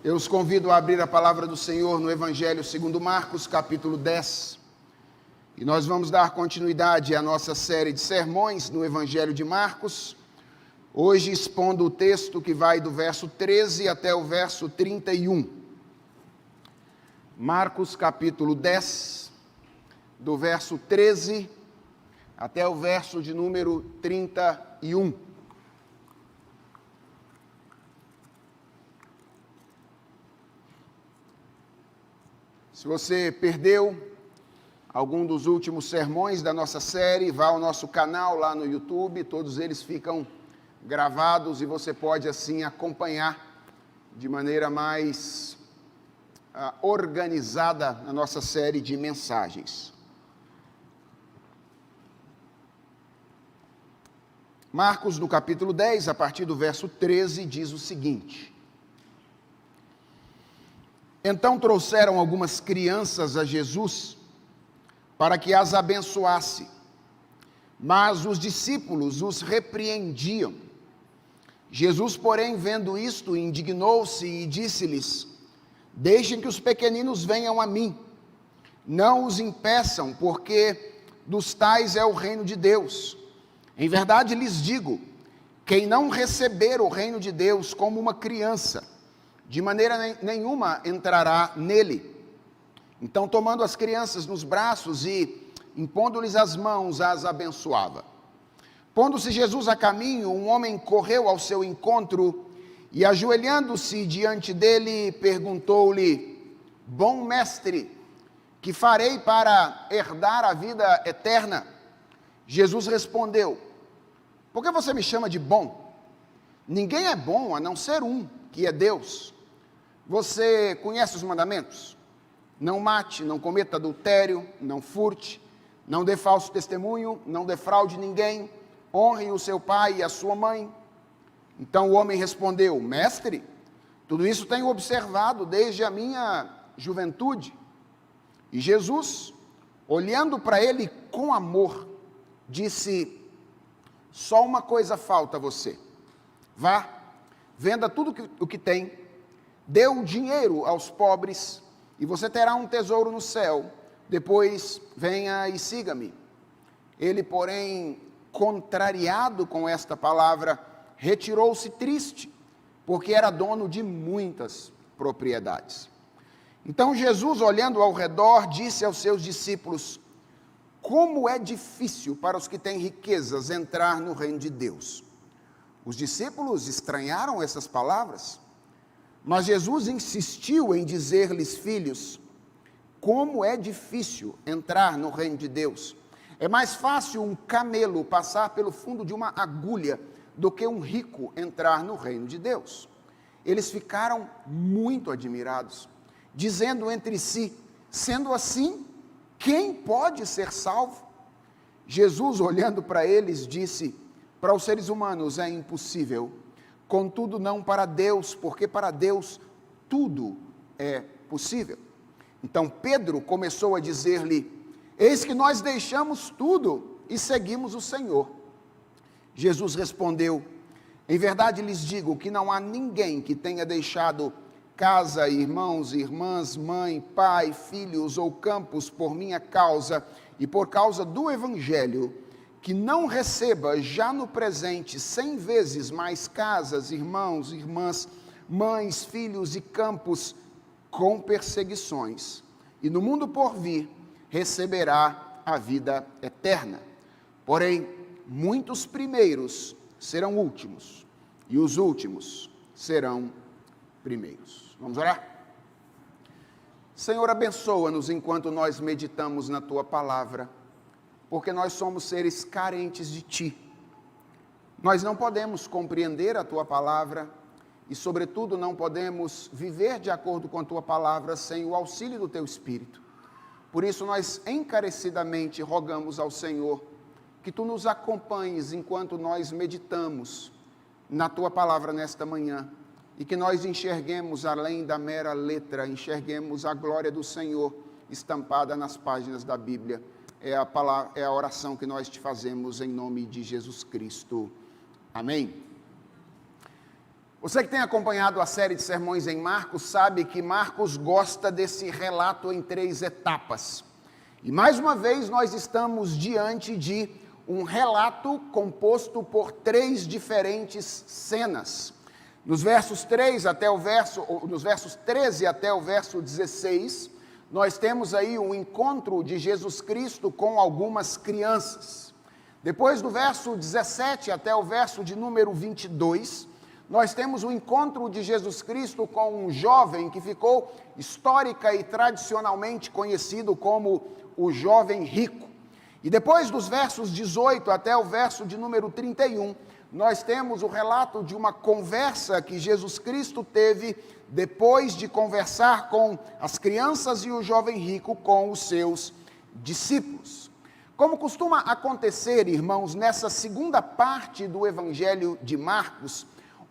Eu os convido a abrir a palavra do Senhor no Evangelho segundo Marcos, capítulo 10. E nós vamos dar continuidade à nossa série de sermões no Evangelho de Marcos, hoje expondo o texto que vai do verso 13 até o verso 31. Marcos, capítulo 10, do verso 13 até o verso de número 31. Se você perdeu algum dos últimos sermões da nossa série, vá ao nosso canal lá no YouTube, todos eles ficam gravados e você pode assim acompanhar de maneira mais organizada a nossa série de mensagens. Marcos, no capítulo 10, a partir do verso 13, diz o seguinte: Então trouxeram algumas crianças a Jesus para que as abençoasse, mas os discípulos os repreendiam. Jesus, porém, vendo isto, indignou-se e disse-lhes: Deixem que os pequeninos venham a mim, não os impeçam, porque dos tais é o reino de Deus. Em verdade lhes digo, quem não receber o reino de Deus como uma criança, de maneira nenhuma entrará nele. Então, tomando as crianças nos braços e impondo-lhes as mãos, as abençoava. Pondo-se Jesus a caminho, um homem correu ao seu encontro e, ajoelhando-se diante dele, perguntou-lhe: Bom mestre, que farei para herdar a vida eterna? Jesus respondeu: Por que você me chama de bom? Ninguém é bom a não ser um, que é Deus. Você conhece os mandamentos? Não mate, não cometa adultério, não furte, não dê falso testemunho, não defraude ninguém, honre o seu pai e a sua mãe. Então o homem respondeu: Mestre, tudo isso tenho observado desde a minha juventude. E Jesus, olhando para ele com amor, disse: Só uma coisa falta a você. Vá, venda tudo o que tem, dê o dinheiro aos pobres, e você terá um tesouro no céu. Depois venha e siga-me. Ele, porém, contrariado com esta palavra, retirou-se triste, porque era dono de muitas propriedades. Então Jesus, olhando ao redor, disse aos seus discípulos: Como é difícil para os que têm riquezas entrar no reino de Deus. Os discípulos estranharam essas palavras, mas Jesus insistiu em dizer-lhes: Filhos, como é difícil entrar no reino de Deus. É mais fácil um camelo passar pelo fundo de uma agulha do que um rico entrar no reino de Deus. Eles ficaram muito admirados, dizendo entre si: Sendo assim, quem pode ser salvo? Jesus, olhando para eles, disse: Para os seres humanos é impossível, contudo não para Deus, porque para Deus tudo é possível. Então Pedro começou a dizer-lhe: Eis que nós deixamos tudo e seguimos o Senhor. Jesus respondeu: Em verdade lhes digo que não há ninguém que tenha deixado casa, irmãos, irmãs, mãe, pai, filhos ou campos por minha causa e por causa do Evangelho, que não receba já no presente 100 vezes mais casas, irmãos, irmãs, mães, filhos e campos com perseguições, e no mundo por vir receberá a vida eterna. Porém, muitos primeiros serão últimos, e os últimos serão primeiros. Vamos orar? Senhor, abençoa-nos enquanto nós meditamos na Tua palavra, porque nós somos seres carentes de Ti. Nós não podemos compreender a Tua palavra e, sobretudo, não podemos viver de acordo com a Tua palavra sem o auxílio do Teu Espírito. Por isso, nós encarecidamente rogamos ao Senhor que Tu nos acompanhes enquanto nós meditamos na Tua palavra nesta manhã e que nós enxerguemos além da mera letra, enxerguemos a glória do Senhor estampada nas páginas da Bíblia. É a oração que nós te fazemos em nome de Jesus Cristo. Amém. Você que tem acompanhado a série de sermões em Marcos, sabe que Marcos gosta desse relato em 3 etapas. E mais uma vez nós estamos diante de um relato composto por 3 diferentes cenas. Nos versos 13 até o verso 16, nós temos aí o encontro de Jesus Cristo com algumas crianças. Depois do verso 17 até o verso de número 22, nós temos o encontro de Jesus Cristo com um jovem que ficou histórica e tradicionalmente conhecido como o jovem rico. E depois dos versos 18 até o verso de número 31, nós temos o relato de uma conversa que Jesus Cristo teve depois de conversar com as crianças e o jovem rico com os seus discípulos. Como costuma acontecer, irmãos, nessa segunda parte do Evangelho de Marcos,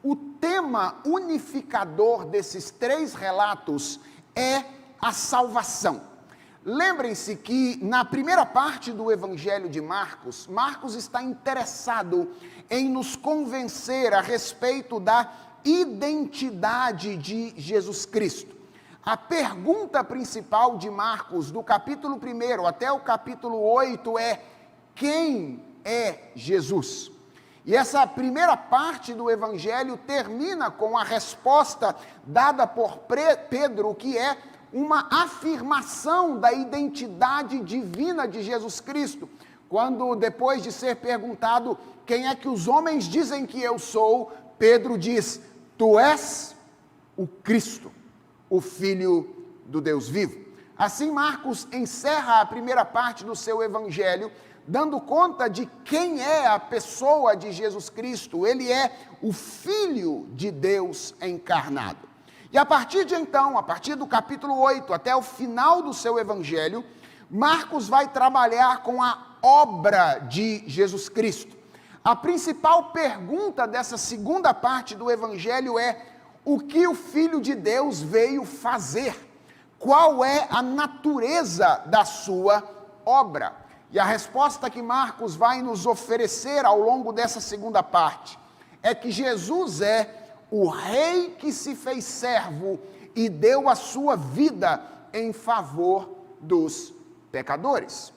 o tema unificador desses 3 relatos é a salvação. Lembrem-se que na primeira parte do Evangelho de Marcos, Marcos está interessado em nos convencer a respeito da identidade de Jesus Cristo. A pergunta principal de Marcos, do capítulo 1 até o capítulo 8, é: quem é Jesus? E essa primeira parte do Evangelho termina com a resposta dada por Pedro, que é uma afirmação da identidade divina de Jesus Cristo. Quando, depois de ser perguntado quem é que os homens dizem que eu sou, Pedro diz: tu és o Cristo, o Filho do Deus vivo. Assim, Marcos encerra a primeira parte do seu Evangelho dando conta de quem é a pessoa de Jesus Cristo. Ele é o Filho de Deus encarnado. E a partir de então, a partir do capítulo 8 até o final do seu Evangelho, Marcos vai trabalhar com a obra de Jesus Cristo. A principal pergunta dessa segunda parte do Evangelho é: o que o Filho de Deus veio fazer? Qual é a natureza da sua obra? E a resposta que Marcos vai nos oferecer ao longo dessa segunda parte é que Jesus é o Rei que se fez servo e deu a sua vida em favor dos pecadores.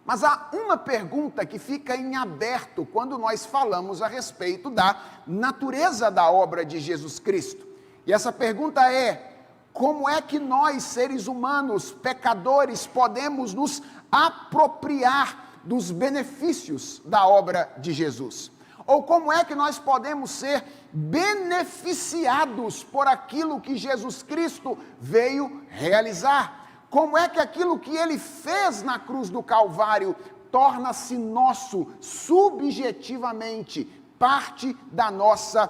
Mas há uma pergunta que fica em aberto quando nós falamos a respeito da natureza da obra de Jesus Cristo. E essa pergunta é: como é que nós, seres humanos, pecadores, podemos nos apropriar dos benefícios da obra de Jesus? Ou como é que nós podemos ser beneficiados por aquilo que Jesus Cristo veio realizar? Como é que aquilo que ele fez na cruz do Calvário torna-se nosso subjetivamente, parte da nossa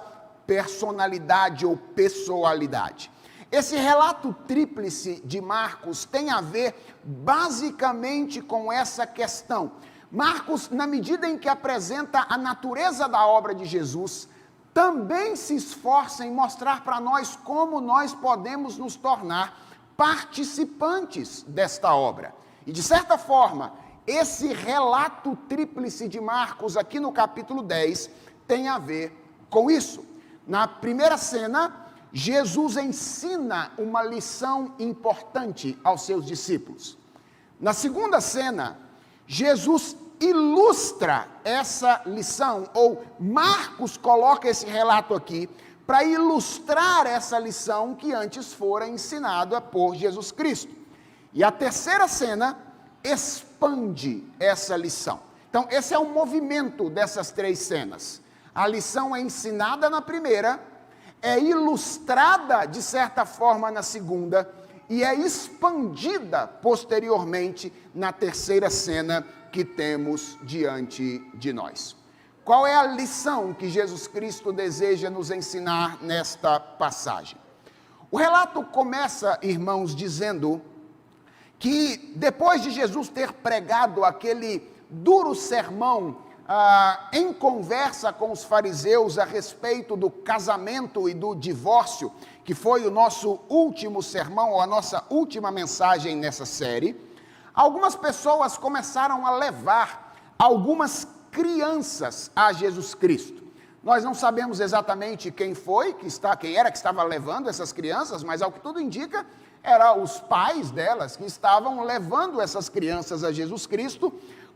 personalidade ou pessoalidade? Esse relato tríplice de Marcos tem a ver basicamente com essa questão. Marcos, na medida em que apresenta a natureza da obra de Jesus, também se esforça em mostrar para nós como nós podemos nos tornar participantes desta obra. E de certa forma, esse relato tríplice de Marcos aqui no capítulo 10 tem a ver com isso. Na primeira cena, Jesus ensina uma lição importante aos seus discípulos. Na segunda cena, Jesus ilustra essa lição, ou Marcos coloca esse relato aqui para ilustrar essa lição que antes fora ensinada por Jesus Cristo. E a terceira cena expande essa lição. Então, esse é o movimento dessas 3 cenas. A lição é ensinada na primeira, é ilustrada de certa forma na segunda e é expandida posteriormente na terceira cena que temos diante de nós. Qual é a lição que Jesus Cristo deseja nos ensinar nesta passagem? O relato começa, irmãos, dizendo que depois de Jesus ter pregado aquele duro sermão em conversa com os fariseus a respeito do casamento e do divórcio, que foi o nosso último sermão, ou a nossa última mensagem nessa série, algumas pessoas começaram a levar algumas crianças a Jesus Cristo. Nós não sabemos exatamente quem era que estava levando essas crianças, mas ao que tudo indica, eram os pais delas que estavam levando essas crianças a Jesus Cristo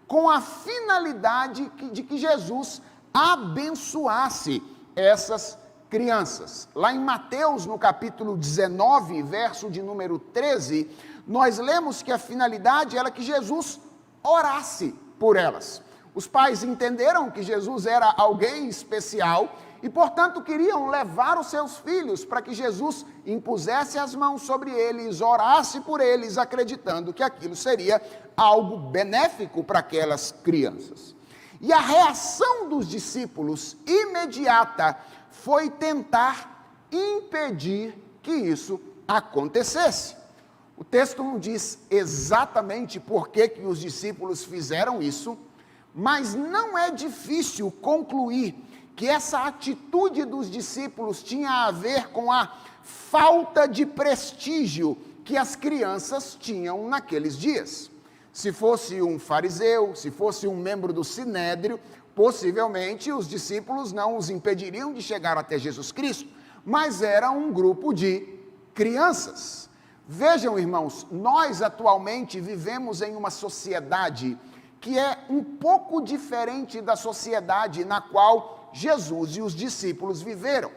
com a finalidade de que Jesus abençoasse essas crianças. Lá em Mateus, no capítulo 19, verso de número 13, nós lemos que a finalidade era que Jesus orasse por elas. Os pais entenderam que Jesus era alguém especial e, portanto, queriam levar os seus filhos para que Jesus impusesse as mãos sobre eles, orasse por eles, acreditando que aquilo seria algo benéfico para aquelas crianças. E a reação dos discípulos imediata foi tentar impedir que isso acontecesse. O texto não diz exatamente por que os discípulos fizeram isso, mas não é difícil concluir que essa atitude dos discípulos tinha a ver com a falta de prestígio que as crianças tinham naqueles dias. Se fosse um fariseu, se fosse um membro do Sinédrio, possivelmente os discípulos não os impediriam de chegar até Jesus Cristo, mas era um grupo de crianças. Vejam, irmãos, nós atualmente vivemos em uma sociedade que é um pouco diferente da sociedade na qual Jesus e os discípulos viveram.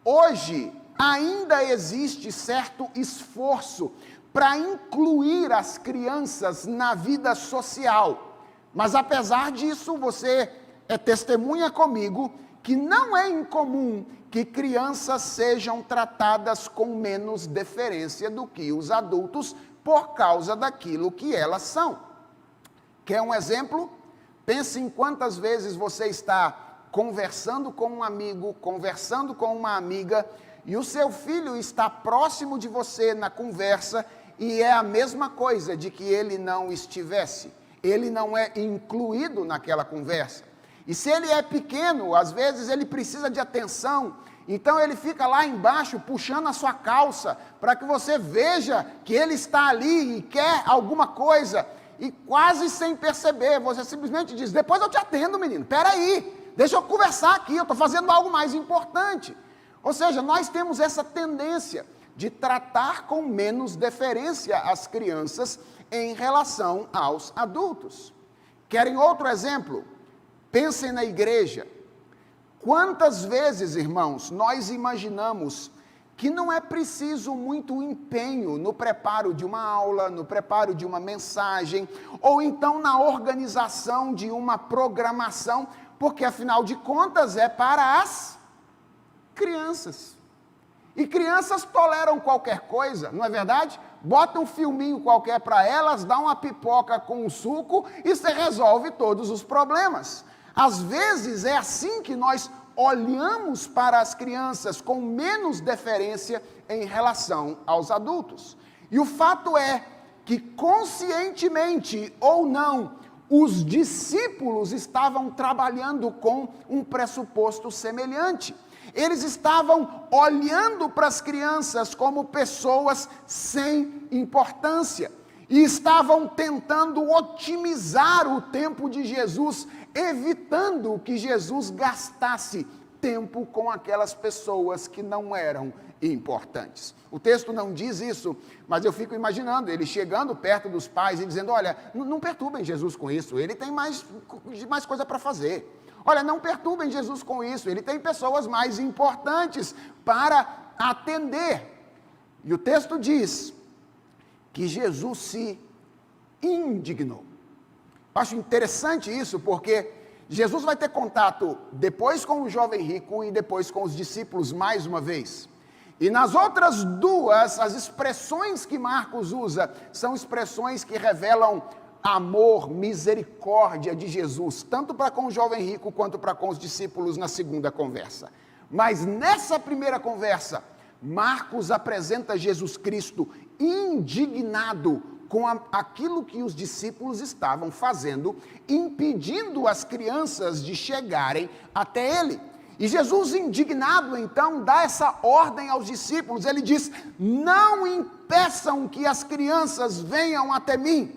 Hoje, ainda existe certo esforço para incluir as crianças na vida social. Mas, apesar disso, você é testemunha comigo que não é incomum que crianças sejam tratadas com menos deferência do que os adultos por causa daquilo que elas são. Quer um exemplo? Pense em quantas vezes você está conversando com um amigo, conversando com uma amiga, e o seu filho está próximo de você na conversa, e é a mesma coisa de que ele não estivesse. Ele não é incluído naquela conversa. E se ele é pequeno, às vezes ele precisa de atenção, então ele fica lá embaixo puxando a sua calça, para que você veja que ele está ali e quer alguma coisa, e quase sem perceber, você simplesmente diz: depois eu te atendo, menino, peraí, deixa eu conversar aqui, eu estou fazendo algo mais importante. Ou seja, nós temos essa tendência de tratar com menos deferência as crianças em relação aos adultos. Querem outro exemplo? Pensem na igreja. Quantas vezes, irmãos, nós imaginamos que não é preciso muito empenho no preparo de uma aula, no preparo de uma mensagem, ou então na organização de uma programação, porque afinal de contas é para as crianças. E crianças toleram qualquer coisa, não é verdade? Bota um filminho qualquer para elas, dá uma pipoca com um suco e você resolve todos os problemas. Às vezes é assim que nós olhamos para as crianças com menos deferência em relação aos adultos. E o fato é que, conscientemente ou não, os discípulos estavam trabalhando com um pressuposto semelhante. Eles estavam olhando para as crianças como pessoas sem importância e estavam tentando otimizar o tempo de Jesus, evitando que Jesus gastasse tempo com aquelas pessoas que não eram importantes. O texto não diz isso, mas eu fico imaginando ele chegando perto dos pais e dizendo: olha, não perturbem Jesus com isso, ele tem mais coisa para fazer. Olha, não perturbem Jesus com isso, ele tem pessoas mais importantes para atender. E o texto diz que Jesus se indignou. Eu acho interessante isso, porque Jesus vai ter contato depois com o jovem rico e depois com os discípulos mais uma vez. E nas outras duas, as expressões que Marcos usa são expressões que revelam amor, misericórdia de Jesus, tanto para com o jovem rico quanto para com os discípulos na segunda conversa. Mas nessa primeira conversa, Marcos apresenta Jesus Cristo indignado com aquilo que os discípulos estavam fazendo, impedindo as crianças de chegarem até ele. E Jesus, indignado, então, dá essa ordem aos discípulos. Ele diz: não impeçam que as crianças venham até mim.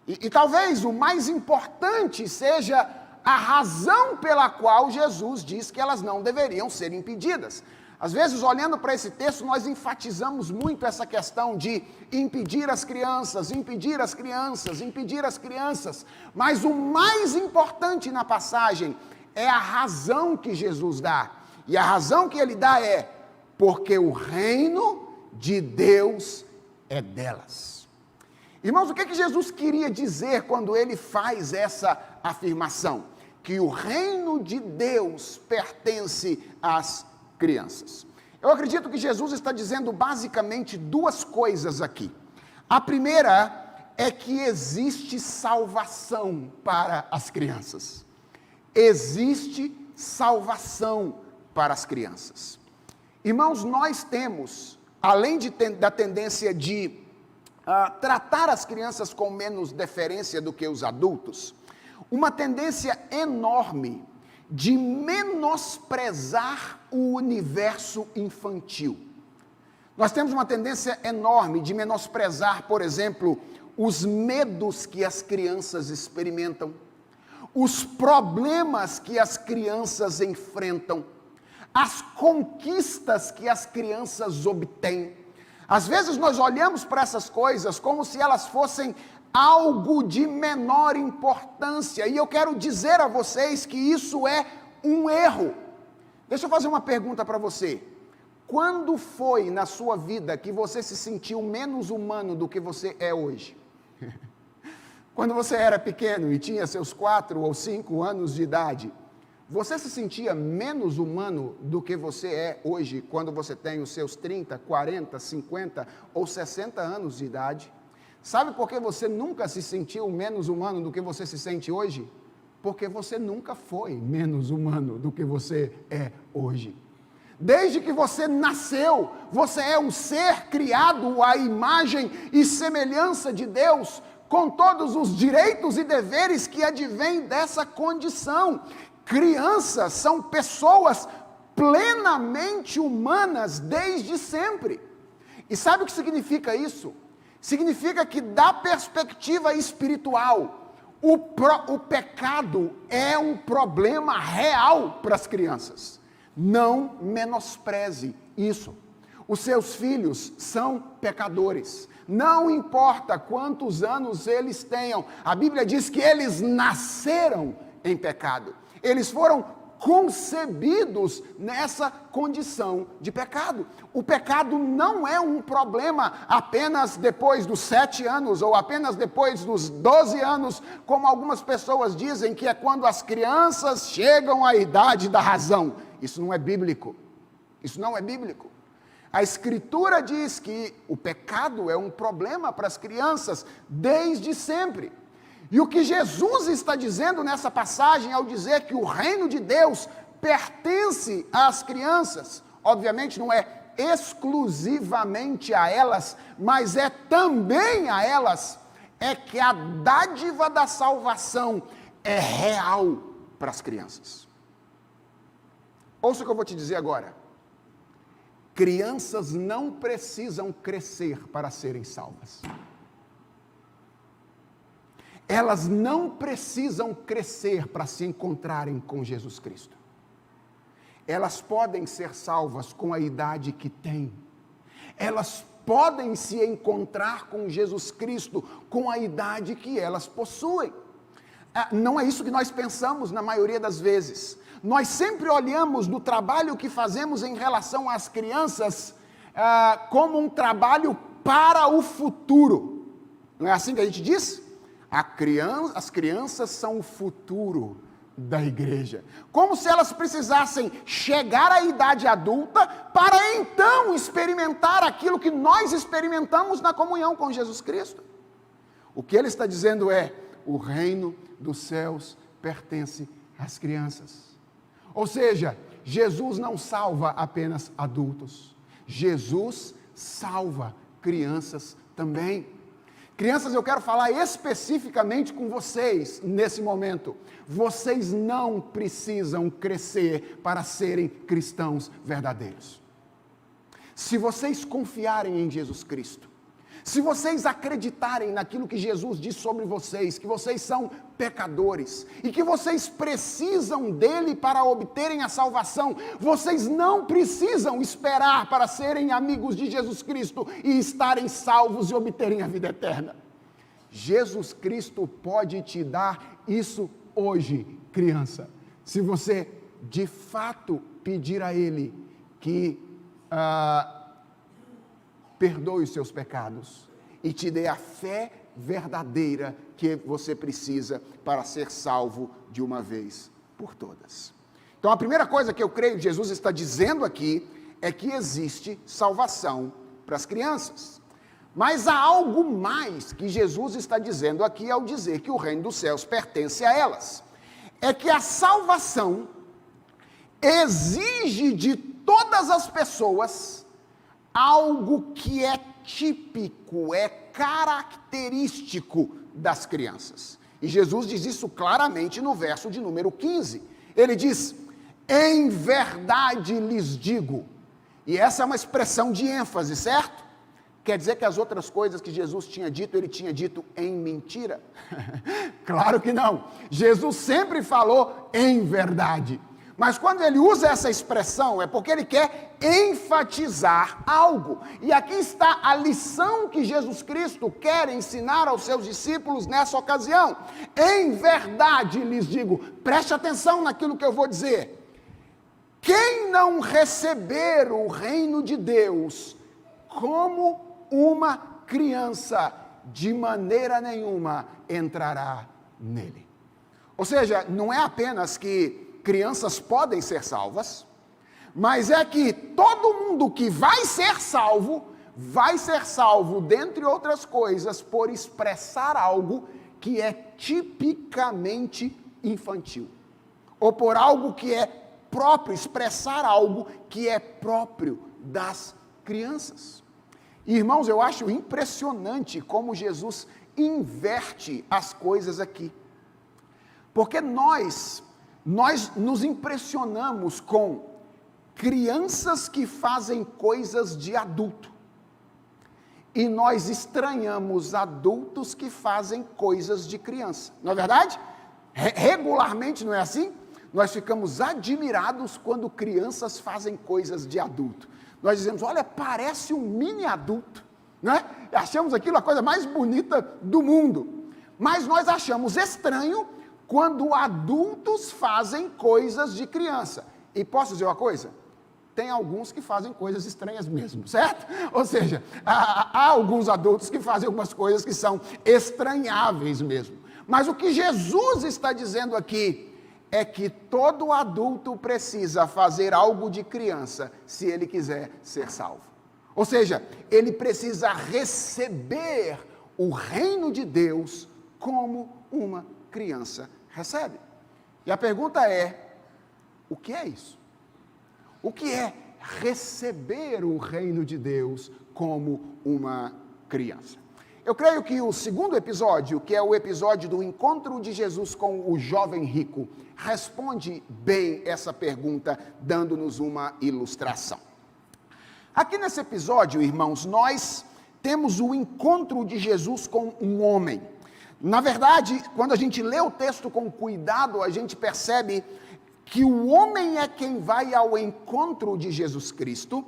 E talvez o mais importante seja a razão pela qual Jesus diz que elas não deveriam ser impedidas. Às vezes, olhando para esse texto, nós enfatizamos muito essa questão de impedir as crianças, impedir as crianças, impedir as crianças. Mas o mais importante na passagem é a razão que Jesus dá. E a razão que ele dá é: porque o reino de Deus é delas. Irmãos, o que Jesus queria dizer quando ele faz essa afirmação? Que o reino de Deus pertence às crianças. Eu acredito que Jesus está dizendo basicamente duas coisas aqui. A primeira é que existe salvação para as crianças. Existe salvação para as crianças. Irmãos, nós temos, além da tendência de tratar as crianças com menos deferência do que os adultos, uma tendência enorme de menosprezar o universo infantil. Nós temos uma tendência enorme de menosprezar, por exemplo, os medos que as crianças experimentam, os problemas que as crianças enfrentam, as conquistas que as crianças obtêm. Às vezes nós olhamos para essas coisas como se elas fossem algo de menor importância, e eu quero dizer a vocês que isso é um erro. Deixa eu fazer uma pergunta para você. Quando foi na sua vida que você se sentiu menos humano do que você é hoje? Quando você era pequeno e tinha seus 4 ou 5 anos de idade, você se sentia menos humano do que você é hoje, quando você tem os seus 30, 40, 50 ou 60 anos de idade? Sabe por que você nunca se sentiu menos humano do que você se sente hoje? Porque você nunca foi menos humano do que você é hoje. Desde que você nasceu, você é um ser criado à imagem e semelhança de Deus, com todos os direitos e deveres que advêm dessa condição. Crianças são pessoas plenamente humanas desde sempre. E sabe o que significa isso? Significa que, da perspectiva espiritual, o pecado é um problema real para as crianças. Não menospreze isso. Os seus filhos são pecadores. Não importa quantos anos eles tenham. A Bíblia diz que eles nasceram em pecado. Eles foram concebidos nessa condição de pecado. O pecado não é um problema apenas depois dos 7 anos ou apenas depois dos 12 anos, como algumas pessoas dizem, que é quando as crianças chegam à idade da razão. Isso não é bíblico. Isso não é bíblico. A Escritura diz que o pecado é um problema para as crianças desde sempre. E o que Jesus está dizendo nessa passagem, ao dizer que o reino de Deus pertence às crianças, obviamente não é exclusivamente a elas, mas é também a elas, é que a dádiva da salvação é real para as crianças. Ouça o que eu vou te dizer agora. Crianças não precisam crescer para serem salvas. Elas não precisam crescer para se encontrarem com Jesus Cristo. Elas podem ser salvas com a idade que têm. Elas podem se encontrar com Jesus Cristo com a idade que elas possuem. Não é isso que nós pensamos na maioria das vezes. Nós sempre olhamos no trabalho que fazemos em relação às crianças como um trabalho para o futuro. Não é assim que a gente diz? As crianças são o futuro da igreja. Como se elas precisassem chegar à idade adulta para então experimentar aquilo que nós experimentamos na comunhão com Jesus Cristo. O que ele está dizendo é: o reino dos céus pertence às crianças. Ou seja, Jesus não salva apenas adultos. Jesus salva crianças também. Crianças, eu quero falar especificamente com vocês nesse momento. Vocês não precisam crescer para serem cristãos verdadeiros. Se vocês confiarem em Jesus Cristo, se vocês acreditarem naquilo que Jesus diz sobre vocês, que vocês são pecadores e que vocês precisam dele para obterem a salvação, vocês não precisam esperar para serem amigos de Jesus Cristo e estarem salvos e obterem a vida eterna. Jesus Cristo pode te dar isso hoje, criança, se você de fato pedir a ele que perdoe os seus pecados e te dê a fé verdadeira que você precisa para ser salvo de uma vez por todas. Então a primeira coisa que eu creio que Jesus está dizendo aqui é que existe salvação para as crianças. Mas há algo mais que Jesus está dizendo aqui ao dizer que o reino dos céus pertence a elas. É que a salvação exige de todas as pessoas algo que é típico, é característico das crianças. E Jesus diz isso claramente no verso de número 15. Ele diz: em verdade lhes digo. E essa é uma expressão de ênfase, certo? Quer dizer que as outras coisas que Jesus tinha dito, ele tinha dito em mentira? Claro que não. Jesus sempre falou em verdade. Mas quando ele usa essa expressão, é porque ele quer enfatizar algo. E aqui está a lição que Jesus Cristo quer ensinar aos seus discípulos nessa ocasião. Em verdade lhes digo, preste atenção naquilo que eu vou dizer. Quem não receber o reino de Deus como uma criança, de maneira nenhuma entrará nele. Ou seja, não é apenas que crianças podem ser salvas, mas é que todo mundo que vai ser salvo, dentre outras coisas, por expressar algo que é tipicamente infantil, ou por algo que é próprio, expressar algo que é próprio das crianças. Irmãos, eu acho impressionante como Jesus inverte as coisas aqui, porque nós nos impressionamos com crianças que fazem coisas de adulto, e nós estranhamos adultos que fazem coisas de criança, não é verdade? Regularmente, não é assim? Nós ficamos admirados quando crianças fazem coisas de adulto. Nós dizemos: olha, parece um mini adulto, né? Achamos aquilo a coisa mais bonita do mundo, mas nós achamos estranho quando adultos fazem coisas de criança. E posso dizer uma coisa? Tem alguns que fazem coisas estranhas mesmo, certo? Ou seja, há alguns adultos que fazem algumas coisas que são estranháveis mesmo. Mas o que Jesus está dizendo aqui é que todo adulto precisa fazer algo de criança se ele quiser ser salvo. Ou seja, ele precisa receber o reino de Deus como uma criança recebe. E a pergunta é: o que é isso? O que é receber o reino de Deus como uma criança? Eu creio que o segundo episódio, que é o episódio do encontro de Jesus com o jovem rico, responde bem essa pergunta, dando-nos uma ilustração. Aqui nesse episódio, irmãos, nós temos o encontro de Jesus com um homem. Na verdade, quando a gente lê o texto com cuidado, a gente percebe que o homem é quem vai ao encontro de Jesus Cristo,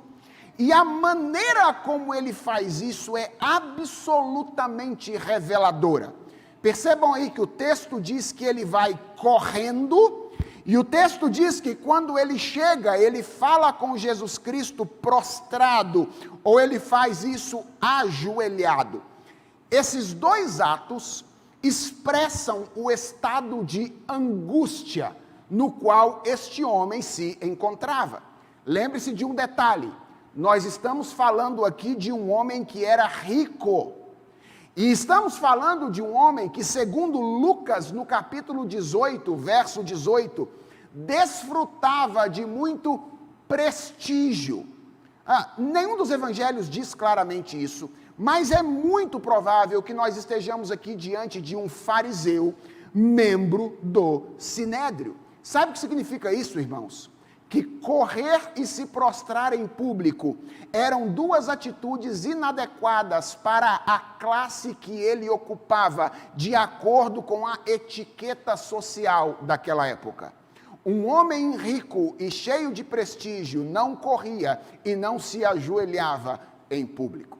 e a maneira como ele faz isso é absolutamente reveladora. Percebam aí que o texto diz que ele vai correndo, e o texto diz que quando ele chega, ele fala com Jesus Cristo prostrado, ou ele faz isso ajoelhado. Esses dois atos expressam o estado de angústia no qual este homem se encontrava. Lembre-se de um detalhe: nós estamos falando aqui de um homem que era rico, e estamos falando de um homem que, segundo Lucas, no capítulo 18, verso 18, desfrutava de muito prestígio. Nenhum dos evangelhos diz claramente isso, mas é muito provável que nós estejamos aqui diante de um fariseu, membro do Sinédrio. Sabe o que significa isso, irmãos? que correr e se prostrar em público eram duas atitudes inadequadas para a classe que ele ocupava, de acordo com a etiqueta social daquela época. Um homem rico e cheio de prestígio não corria e não se ajoelhava em público.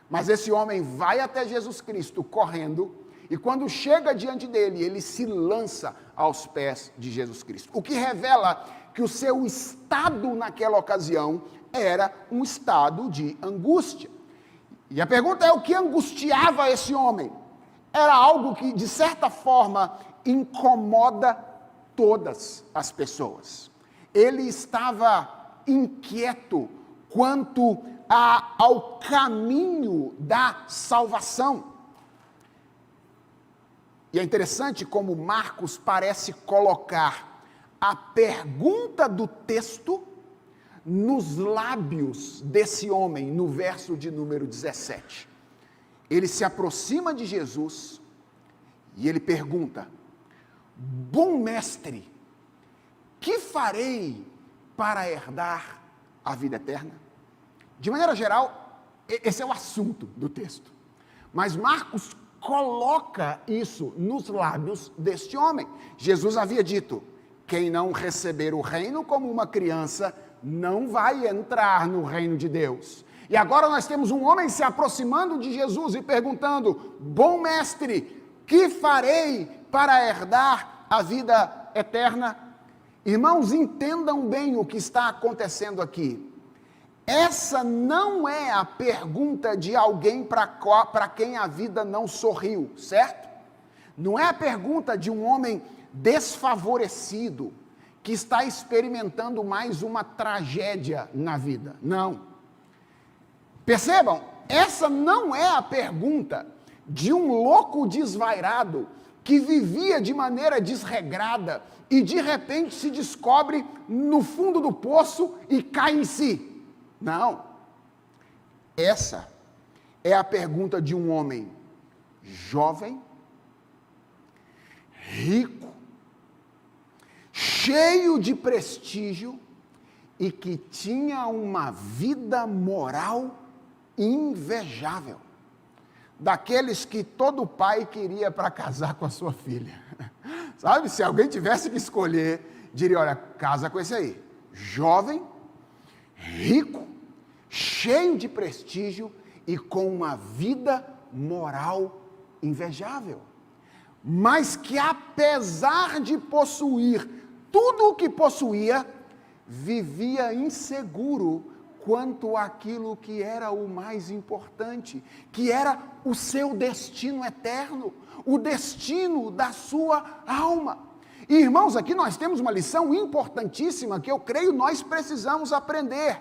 Mas esse homem vai até Jesus Cristo correndo, e quando chega diante dele, ele se lança aos pés de Jesus Cristo. O que revela que o seu estado naquela ocasião era um estado de angústia. E a pergunta é: o que angustiava esse homem? Era algo que, de certa forma, incomoda todas as pessoas. Ele estava inquieto quanto ao caminho da salvação. E é interessante como Marcos parece colocar a pergunta do texto nos lábios desse homem, no verso de número 17. Ele se aproxima de Jesus e ele pergunta: bom mestre, que farei para herdar a vida eterna? De maneira geral, esse é o assunto do texto. Mas Marcos coloca isso nos lábios deste homem. Jesus havia dito: quem não receber o reino como uma criança, não vai entrar no reino de Deus. E agora nós temos um homem se aproximando de Jesus e perguntando: bom mestre, que farei para herdar a vida eterna? Irmãos, entendam bem o que está acontecendo aqui. Essa não é a pergunta de alguém para quem a vida não sorriu, certo? Não é a pergunta de um homem desfavorecido, que está experimentando mais uma tragédia na vida. Não. Percebam, essa não é a pergunta de um louco desvairado, que vivia de maneira desregrada, e de repente se descobre no fundo do poço e cai em si. Não, essa é a pergunta de um homem jovem, rico, cheio de prestígio e que tinha uma vida moral invejável, daqueles que todo pai queria para casar com a sua filha. Sabe, se alguém tivesse que escolher, diria: olha, casa com esse aí, jovem, rico, cheio de prestígio e com uma vida moral invejável, mas que, apesar de possuir tudo o que possuía, vivia inseguro quanto àquilo que era o mais importante, que era o seu destino eterno, o destino da sua alma. E, irmãos, aqui nós temos uma lição importantíssima que eu creio nós precisamos aprender.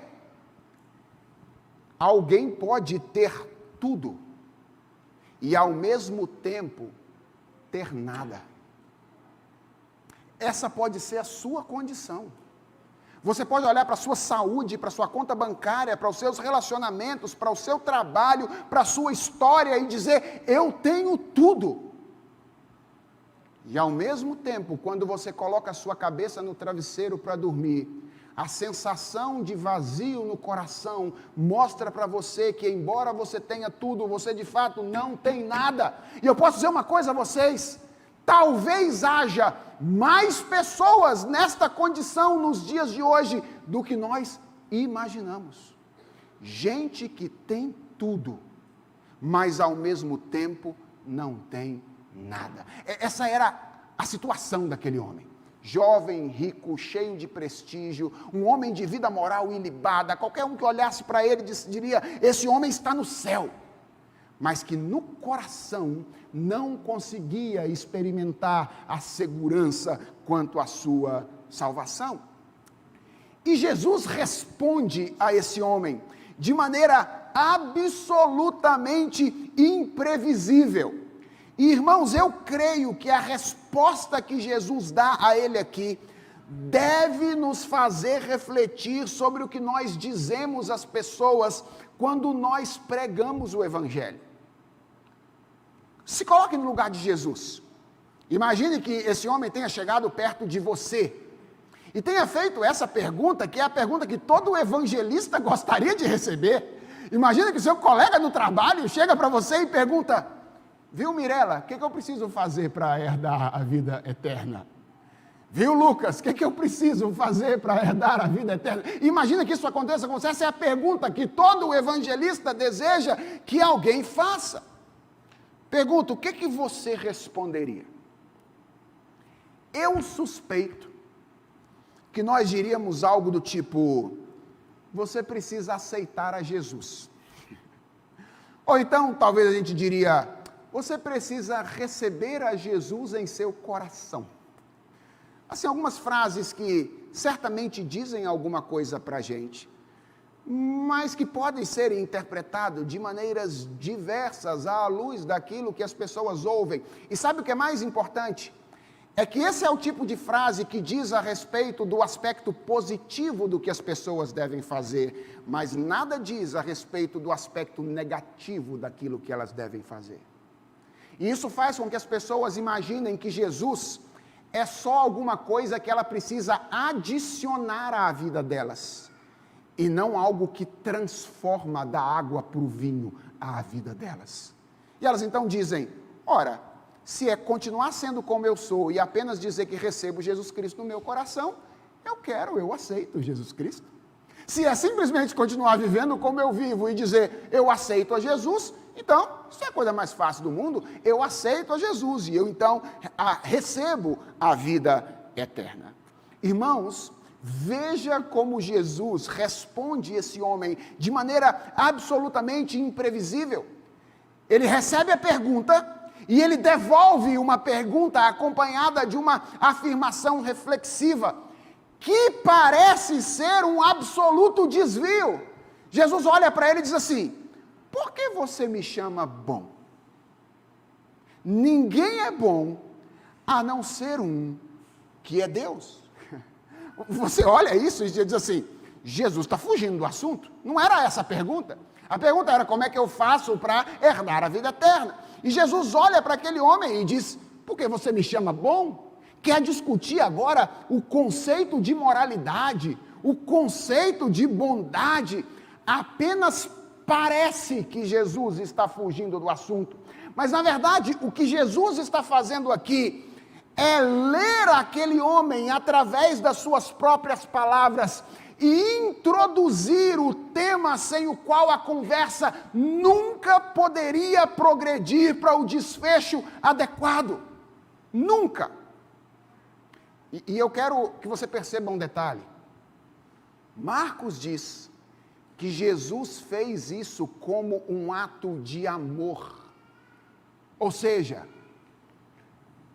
Alguém pode ter tudo e, ao mesmo tempo, ter nada. Essa pode ser a sua condição. Você pode olhar para a sua saúde, para a sua conta bancária, para os seus relacionamentos, para o seu trabalho, para a sua história e dizer: eu tenho tudo. E, ao mesmo tempo, quando você coloca a sua cabeça no travesseiro para dormir, a sensação de vazio no coração mostra para você que, embora você tenha tudo, você de fato não tem nada. E eu posso dizer uma coisa a vocês: talvez haja mais pessoas nesta condição nos dias de hoje do que nós imaginamos. Gente que tem tudo, mas ao mesmo tempo não tem nada. Essa era a situação daquele homem. Jovem, rico, cheio de prestígio, um homem de vida moral ilibada. Qualquer um que olhasse para ele diria: esse homem está no céu. Mas que no coração não conseguia experimentar a segurança quanto à sua salvação. E Jesus responde a esse homem de maneira absolutamente imprevisível. E, irmãos, eu creio que a resposta que Jesus dá a ele aqui deve nos fazer refletir sobre o que nós dizemos às pessoas quando nós pregamos o Evangelho. Se coloque no lugar de Jesus. Imagine que esse homem tenha chegado perto de você e tenha feito essa pergunta, que é a pergunta que todo evangelista gostaria de receber. Imagina que o seu colega no trabalho chega para você e pergunta: viu, Mirela, o que eu preciso fazer para herdar a vida eterna? Viu, Lucas, o que eu preciso fazer para herdar a vida eterna? Imagina que isso aconteça com você. Essa é a pergunta que todo evangelista deseja que alguém faça. Pergunta: o que você responderia? Eu suspeito que nós diríamos algo do tipo: você precisa aceitar a Jesus. Ou então, talvez a gente diria: você precisa receber a Jesus em seu coração. Assim, algumas frases que certamente dizem alguma coisa para a gente, mas que podem ser interpretadas de maneiras diversas à luz daquilo que as pessoas ouvem. E sabe o que é mais importante? É que esse é o tipo de frase que diz a respeito do aspecto positivo do que as pessoas devem fazer, mas nada diz a respeito do aspecto negativo daquilo que elas devem fazer. E isso faz com que as pessoas imaginem que Jesus é só alguma coisa que ela precisa adicionar à vida delas, e não algo que transforma da água para o vinho a vida delas. E elas então dizem: ora, se é continuar sendo como eu sou e apenas dizer que recebo Jesus Cristo no meu coração, eu aceito Jesus Cristo. Se é simplesmente continuar vivendo como eu vivo e dizer eu aceito a Jesus, então, isso é a coisa mais fácil do mundo. Eu aceito a Jesus e eu então recebo a vida eterna. Irmãos, veja como Jesus responde esse homem de maneira absolutamente imprevisível. Ele recebe a pergunta e ele devolve uma pergunta acompanhada de uma afirmação reflexiva, que parece ser um absoluto desvio. Jesus olha para ele e diz assim: por que você me chama bom? Ninguém é bom a não ser um, que é Deus. Você olha isso e diz assim: Jesus está fugindo do assunto. Não era essa a pergunta. A pergunta era: como é que eu faço para herdar a vida eterna? E Jesus olha para aquele homem e diz: por que você me chama bom? Quer discutir agora o conceito de moralidade, o conceito de bondade. Apenas parece que Jesus está fugindo do assunto, mas na verdade o que Jesus está fazendo aqui é ler aquele homem através das suas próprias palavras e introduzir o tema sem o qual a conversa nunca poderia progredir para o desfecho adequado. Nunca. E eu quero que você perceba um detalhe. Marcos diz que Jesus fez isso como um ato de amor. Ou seja,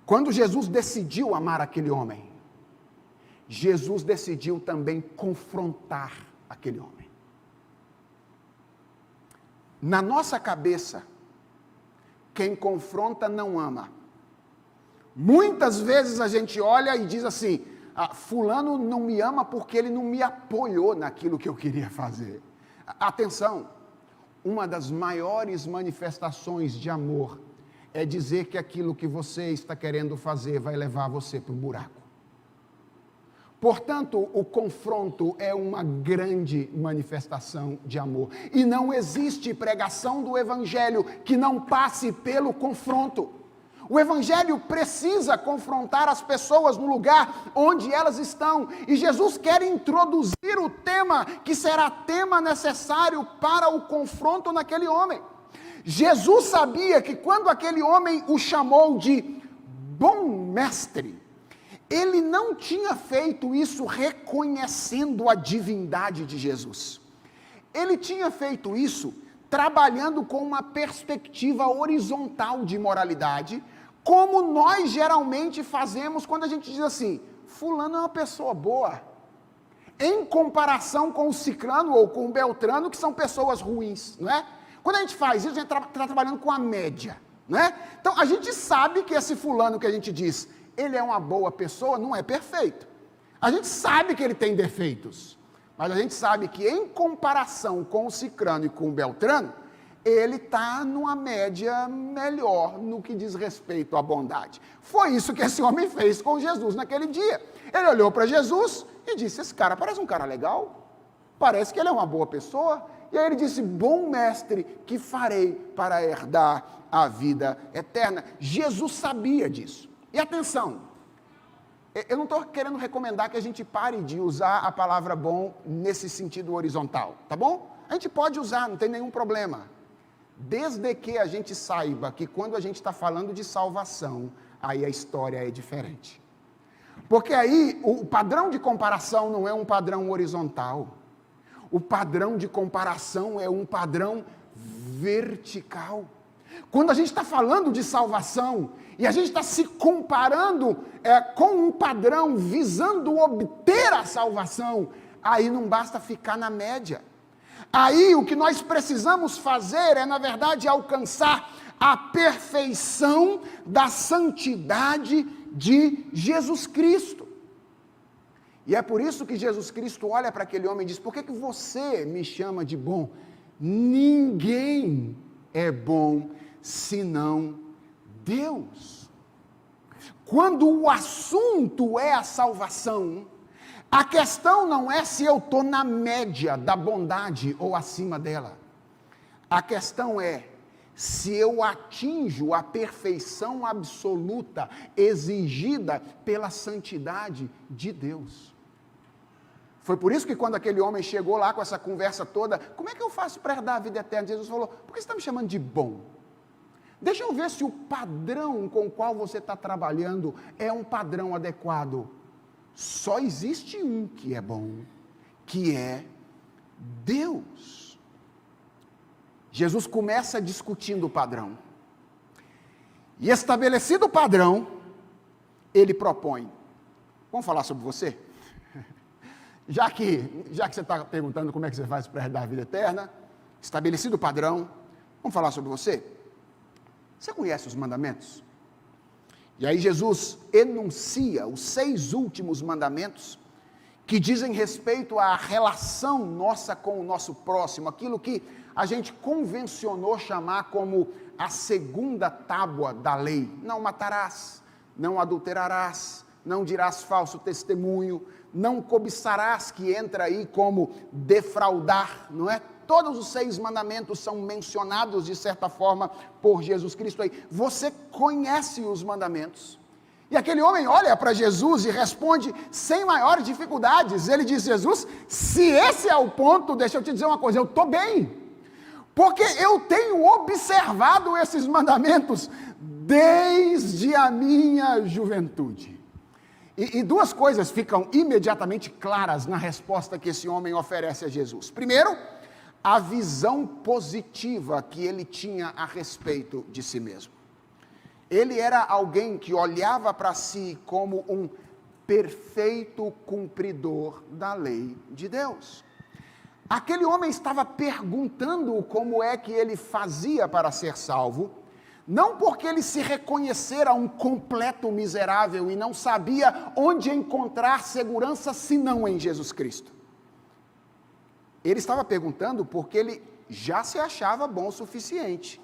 quando Jesus decidiu amar aquele homem, Jesus decidiu também confrontar aquele homem. Na nossa cabeça, quem confronta não ama. Muitas vezes a gente olha e diz assim: fulano não me ama porque ele não me apoiou naquilo que eu queria fazer. Atenção, uma das maiores manifestações de amor é dizer que aquilo que você está querendo fazer vai levar você para o buraco. Portanto, o confronto é uma grande manifestação de amor. E não existe pregação do Evangelho que não passe pelo confronto. O Evangelho precisa confrontar as pessoas no lugar onde elas estão. E Jesus quer introduzir o tema que será tema necessário para o confronto naquele homem. Jesus sabia que quando aquele homem o chamou de bom mestre, ele não tinha feito isso reconhecendo a divindade de Jesus. Ele tinha feito isso trabalhando com uma perspectiva horizontal de moralidade, como nós geralmente fazemos quando a gente diz assim: fulano é uma pessoa boa, em comparação com o ciclano ou com o beltrano, que são pessoas ruins, não é? Quando a gente faz isso, a gente está trabalhando com a média, não é? Então, a gente sabe que esse fulano que a gente diz, ele é uma boa pessoa, não é perfeito. A gente sabe que ele tem defeitos, mas a gente sabe que em comparação com o ciclano e com o beltrano, ele está numa média melhor no que diz respeito à bondade. Foi isso que esse homem fez com Jesus naquele dia. Ele olhou para Jesus e disse, esse cara parece um cara legal, parece que ele é uma boa pessoa. E aí ele disse, bom mestre, que farei para herdar a vida eterna? Jesus sabia disso. E atenção, eu não estou querendo recomendar que a gente pare de usar a palavra bom nesse sentido horizontal, tá bom? A gente pode usar, não tem nenhum problema. Desde que a gente saiba que quando a gente está falando de salvação, aí a história é diferente. Porque aí o padrão de comparação não é um padrão horizontal. O padrão de comparação é um padrão vertical. Quando a gente está falando de salvação e a gente está se comparando com um padrão visando obter a salvação, aí não basta ficar na média. Aí o que nós precisamos fazer é, na verdade, alcançar a perfeição da santidade de Jesus Cristo. E é por isso que Jesus Cristo olha para aquele homem e diz, por que você me chama de bom? Ninguém é bom senão Deus. Quando o assunto é a salvação, a questão não é se eu estou na média da bondade ou acima dela. A questão é se eu atinjo a perfeição absoluta exigida pela santidade de Deus. Foi por isso que quando aquele homem chegou lá com essa conversa toda, como é que eu faço para herdar a vida eterna? Jesus falou, por que você está me chamando de bom? Deixa eu ver se o padrão com o qual você está trabalhando é um padrão adequado. Só existe um que é bom, que é Deus. Jesus começa discutindo o padrão. E estabelecido o padrão, ele propõe. Vamos falar sobre você? Já que você está perguntando como é que você faz para herdar a vida eterna, estabelecido o padrão, vamos falar sobre você? Você conhece os mandamentos? E aí Jesus enuncia os 6 últimos mandamentos que dizem respeito à relação nossa com o nosso próximo, aquilo que a gente convencionou chamar como a segunda tábua da lei. Não matarás, não adulterarás, não dirás falso testemunho, não cobiçarás, que entra aí como defraudar, não é? Todos os 6 mandamentos são mencionados de certa forma por Jesus Cristo aí. Você conhece os mandamentos. E aquele homem olha para Jesus e responde sem maiores dificuldades. Ele diz, Jesus, se esse é o ponto, deixa eu te dizer uma coisa, eu estou bem. Porque eu tenho observado esses mandamentos desde a minha juventude. E 2 coisas ficam imediatamente claras na resposta que esse homem oferece a Jesus. Primeiro, a visão positiva que ele tinha a respeito de si mesmo. Ele era alguém que olhava para si como um perfeito cumpridor da lei de Deus. Aquele homem estava perguntando como é que ele fazia para ser salvo, não porque ele se reconhecera um completo miserável e não sabia onde encontrar segurança senão em Jesus Cristo. Ele estava perguntando porque ele já se achava bom o suficiente.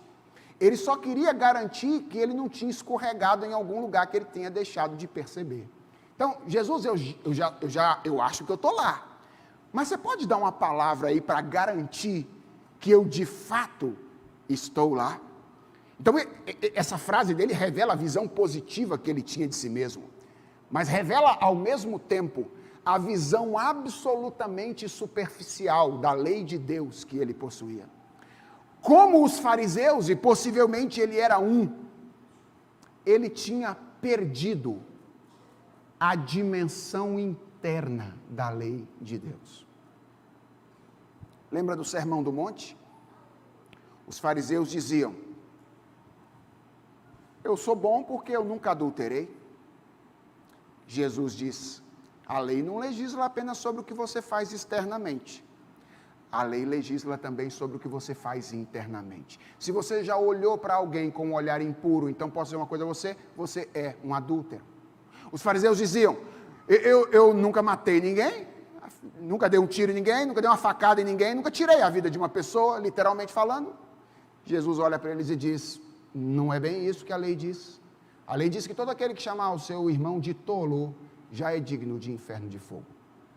Ele só queria garantir que ele não tinha escorregado em algum lugar que ele tenha deixado de perceber. Então, Jesus, eu acho que eu estou lá. Mas você pode dar uma palavra aí para garantir que eu de fato estou lá? Então, essa frase dele revela a visão positiva que ele tinha de si mesmo, mas revela ao mesmo tempo a visão absolutamente superficial da lei de Deus que ele possuía. Como os fariseus, e possivelmente ele era ele tinha perdido a dimensão interna da lei de Deus. Lembra do Sermão do Monte? Os fariseus diziam, eu sou bom porque eu nunca adulterei. Jesus diz, a lei não legisla apenas sobre o que você faz externamente. A lei legisla também sobre o que você faz internamente. Se você já olhou para alguém com um olhar impuro, então posso dizer uma coisa a você, você é um adúltero. Os fariseus diziam, eu nunca matei ninguém, nunca dei um tiro em ninguém, nunca dei uma facada em ninguém, nunca tirei a vida de uma pessoa, literalmente falando. Jesus olha para eles e diz: não é bem isso que a lei diz. A lei diz que todo aquele que chamar o seu irmão de tolo já é digno de inferno de fogo.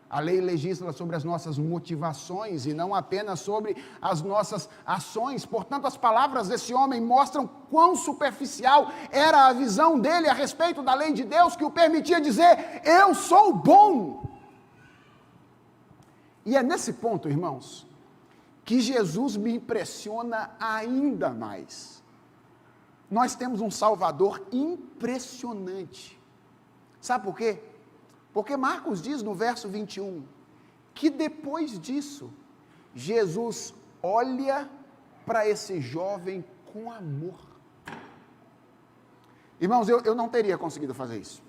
A lei legisla sobre as nossas motivações e não apenas sobre as nossas ações. Portanto, as palavras desse homem mostram quão superficial era a visão dele a respeito da lei de Deus, que o permitia dizer: eu sou bom. E é nesse ponto, irmãos, que Jesus me impressiona ainda mais. Nós temos um Salvador impressionante. Sabe por quê? Porque Marcos diz no verso 21, que depois disso, Jesus olha para esse jovem com amor. Irmãos, eu não teria conseguido fazer isso.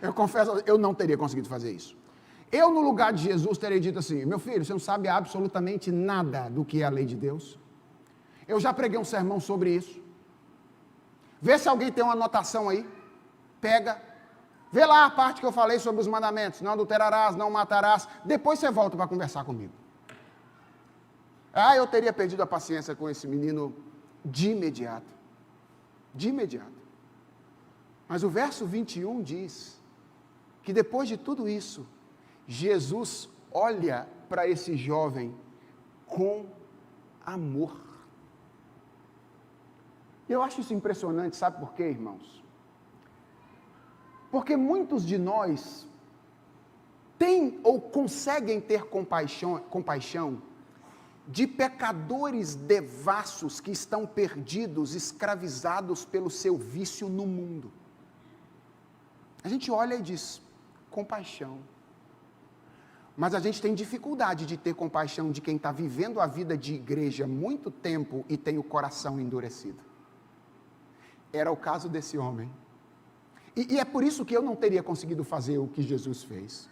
Eu confesso, eu não teria conseguido fazer isso. Eu, no lugar de Jesus, teria dito assim: meu filho, você não sabe absolutamente nada do que é a lei de Deus. Eu já preguei um sermão sobre isso. Vê se alguém tem uma anotação aí. Pega. Vê lá a parte que eu falei sobre os mandamentos: não adulterarás, não matarás. Depois você volta para conversar comigo. Eu teria perdido a paciência com esse menino de imediato. De imediato. Mas o verso 21 diz que depois de tudo isso, Jesus olha para esse jovem com amor. Eu acho isso impressionante, sabe por quê, irmãos? Porque muitos de nós têm ou conseguem ter compaixão de pecadores devassos que estão perdidos, escravizados pelo seu vício no mundo. A gente olha e diz: compaixão. Mas a gente tem dificuldade de ter compaixão de quem está vivendo a vida de igreja há muito tempo e tem o coração endurecido. Era o caso desse homem. E é por isso que eu não teria conseguido fazer o que Jesus fez.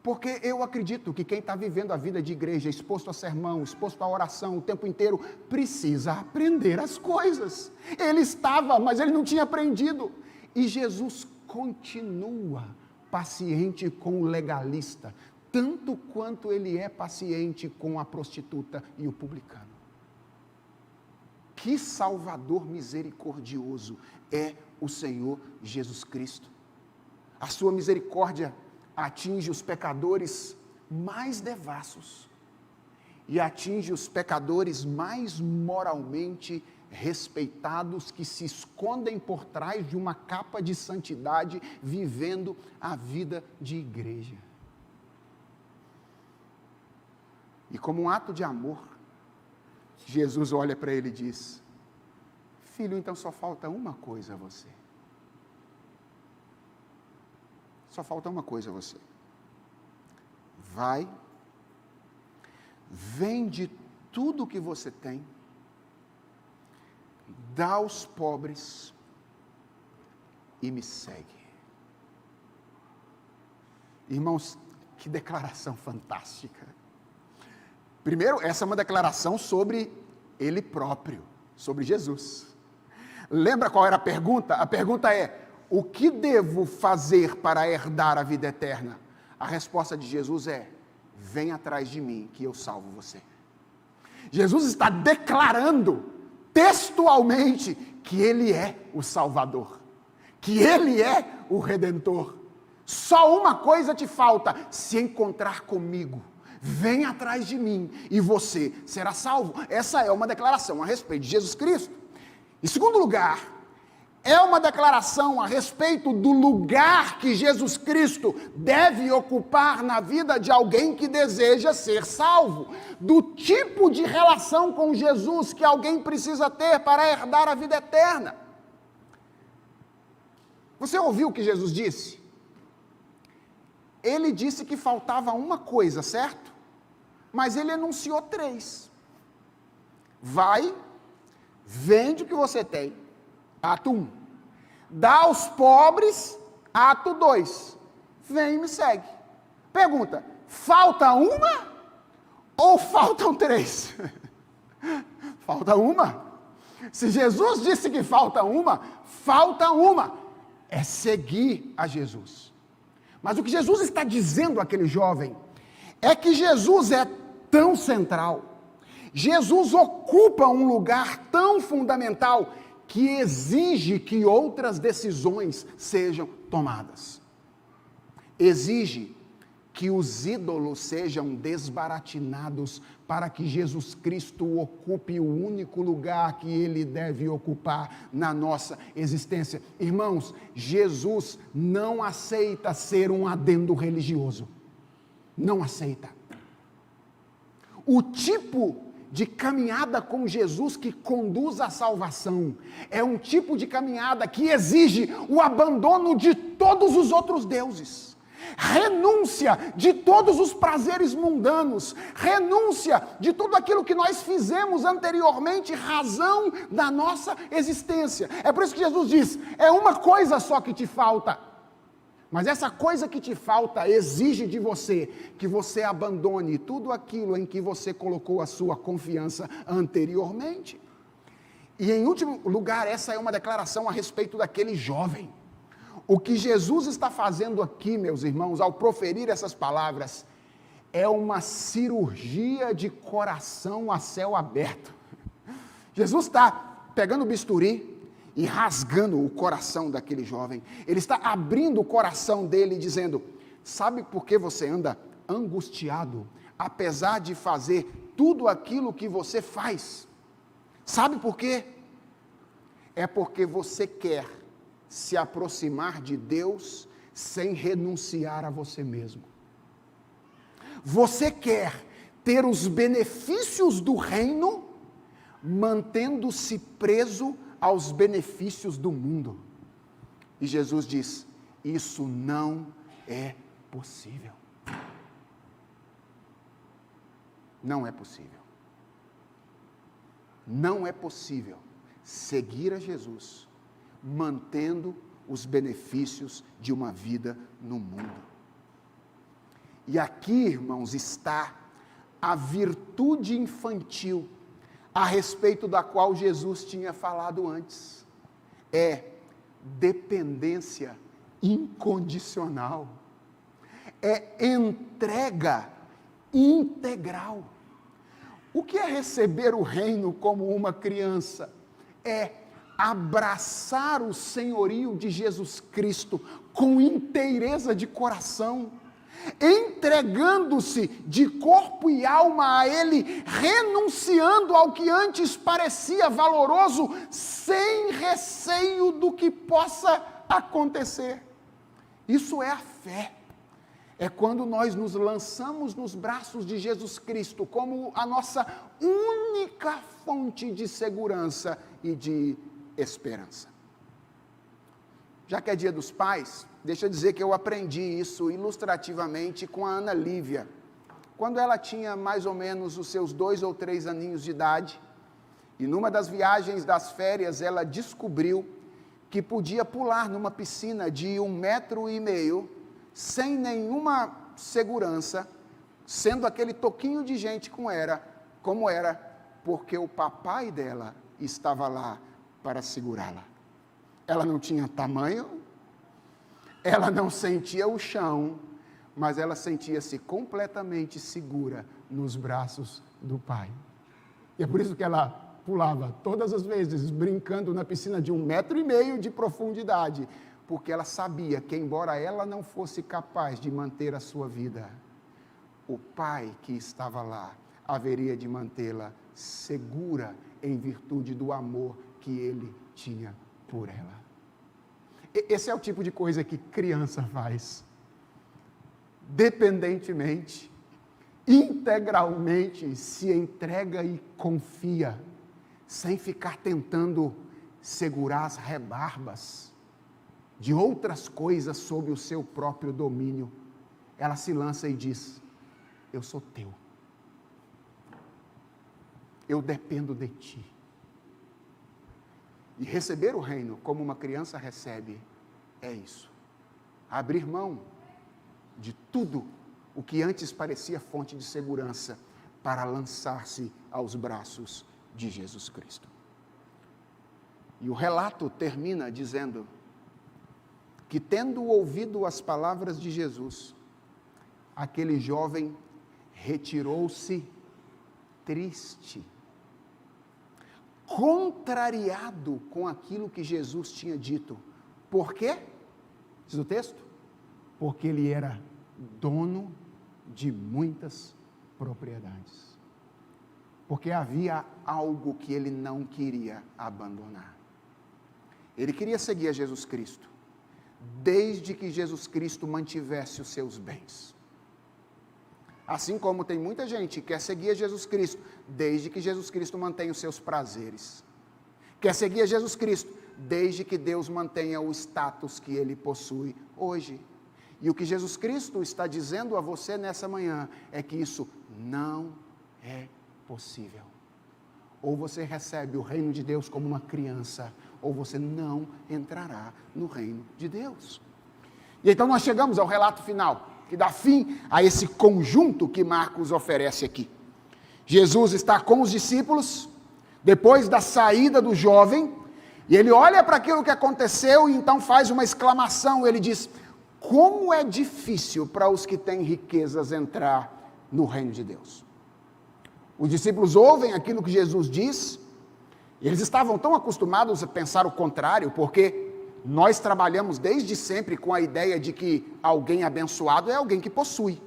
Porque eu acredito que quem está vivendo a vida de igreja, exposto a sermão, exposto a oração o tempo inteiro, precisa aprender as coisas. Ele estava, mas ele não tinha aprendido. E Jesus continua paciente com o legalista, tanto quanto ele é paciente com a prostituta e o publicano. Que Salvador misericordioso é o Senhor Jesus Cristo. A sua misericórdia atinge os pecadores mais devassos e atinge os pecadores mais moralmente respeitados, que se escondem por trás de uma capa de santidade, vivendo a vida de igreja. E como um ato de amor, Jesus olha para ele e diz: filho, então só falta uma coisa a você. Só falta uma coisa a você. Vai, vende tudo o que você tem, dá aos pobres e me segue. Irmãos, que declaração fantástica. Primeiro, essa é uma declaração sobre ele próprio, sobre Jesus. Lembra qual era a pergunta? A pergunta é: o que devo fazer para herdar a vida eterna? A resposta de Jesus é: vem atrás de mim que eu salvo você. Jesus está declarando textualmente que ele é o Salvador, que ele é o Redentor. Só uma coisa te falta: se encontrar comigo. Vem atrás de mim e você será salvo. Essa é uma declaração a respeito de Jesus Cristo. Em segundo lugar, é uma declaração a respeito do lugar que Jesus Cristo deve ocupar na vida de alguém que deseja ser salvo, do tipo de relação com Jesus que alguém precisa ter para herdar a vida eterna. Você ouviu o que Jesus disse? Ele disse que faltava uma coisa, certo? Mas ele enunciou 3. Vai, vende o que você tem, ato 1. Dá aos pobres, ato 2. Vem e me segue. Pergunta: falta uma ou faltam 3? Falta uma. Se Jesus disse que falta uma, falta uma. É seguir a Jesus. Mas o que Jesus está dizendo àquele jovem é que Jesus é tão central, Jesus ocupa um lugar tão fundamental que exige que outras decisões sejam tomadas. Exige que os ídolos sejam desbaratinados para que Jesus Cristo ocupe o único lugar que ele deve ocupar na nossa existência. Irmãos, Jesus não aceita ser um adendo religioso. Não aceita. O tipo de caminhada com Jesus que conduz à salvação é um tipo de caminhada que exige o abandono de todos os outros deuses, renúncia de todos os prazeres mundanos, renúncia de tudo aquilo que nós fizemos anteriormente, razão da nossa existência. É por isso que Jesus diz: é uma coisa só que te falta. Mas essa coisa que te falta exige de você que você abandone tudo aquilo em que você colocou a sua confiança anteriormente. E em último lugar, essa é uma declaração a respeito daquele jovem. O que Jesus está fazendo aqui, meus irmãos, ao proferir essas palavras, é uma cirurgia de coração a céu aberto. Jesus está pegando o bisturi e rasgando o coração daquele jovem. Ele está abrindo o coração dele e dizendo: sabe por que você anda angustiado, apesar de fazer tudo aquilo que você faz? Sabe por quê? É porque você quer se aproximar de Deus sem renunciar a você mesmo. Você quer ter os benefícios do reino, mantendo-se preso aos benefícios do mundo. E Jesus diz: isso não é possível. Não é possível. Não é possível seguir a Jesus mantendo os benefícios de uma vida no mundo. E aqui, irmãos, está a virtude infantil a respeito da qual Jesus tinha falado antes. É dependência incondicional. É entrega integral. O que é receber o reino como uma criança? É abraçar o senhorio de Jesus Cristo com inteireza de coração, entregando-se de corpo e alma a Ele, renunciando ao que antes parecia valoroso, sem receio do que possa acontecer. Isso é a fé. É quando nós nos lançamos nos braços de Jesus Cristo como a nossa única fonte de segurança e de esperança. Já que é Dia dos Pais, deixa eu dizer que eu aprendi isso ilustrativamente com a Ana Lívia. Quando ela tinha mais ou menos os seus 2 ou 3 aninhos de idade, e numa das viagens das férias ela descobriu que podia pular numa piscina de 1,5 metros, sem nenhuma segurança, sendo aquele toquinho de gente como era, porque o papai dela estava lá para segurá-la. Ela não tinha tamanho, ela não sentia o chão, mas ela sentia-se completamente segura nos braços do pai. E é por isso que ela pulava todas as vezes, brincando na piscina de 1,5 metros de profundidade, porque ela sabia que, embora ela não fosse capaz de manter a sua vida, o pai que estava lá haveria de mantê-la segura em virtude do amor que ele tinha por ela. Esse é o tipo de coisa que criança faz. Dependentemente, integralmente se entrega e confia, sem ficar tentando segurar as rebarbas de outras coisas sob o seu próprio domínio. Ela se lança e diz: eu sou teu. Eu dependo de ti. E receber o reino como uma criança recebe é isso. Abrir mão de tudo o que antes parecia fonte de segurança para lançar-se aos braços de Jesus Cristo. E o relato termina dizendo que, tendo ouvido as palavras de Jesus, aquele jovem retirou-se triste, contrariado com aquilo que Jesus tinha dito. Por quê? Diz o texto: porque ele era dono de muitas propriedades. Porque havia algo que ele não queria abandonar. Ele queria seguir a Jesus Cristo, desde que Jesus Cristo mantivesse os seus bens. Assim como tem muita gente que quer seguir a Jesus Cristo, desde que Jesus Cristo mantenha os seus prazeres. Quer seguir a Jesus Cristo, desde que Deus mantenha o status que ele possui hoje. E o que Jesus Cristo está dizendo a você nessa manhã é que isso não é possível. Ou você recebe o reino de Deus como uma criança, ou você não entrará no reino de Deus. E então nós chegamos ao relato final, que dá fim a esse conjunto que Marcos oferece aqui. Jesus está com os discípulos, depois da saída do jovem, e ele olha para aquilo que aconteceu e então faz uma exclamação, ele diz: como é difícil para os que têm riquezas entrar no reino de Deus. Os discípulos ouvem aquilo que Jesus diz, e eles estavam tão acostumados a pensar o contrário, porque nós trabalhamos desde sempre com a ideia de que alguém abençoado é alguém que possui.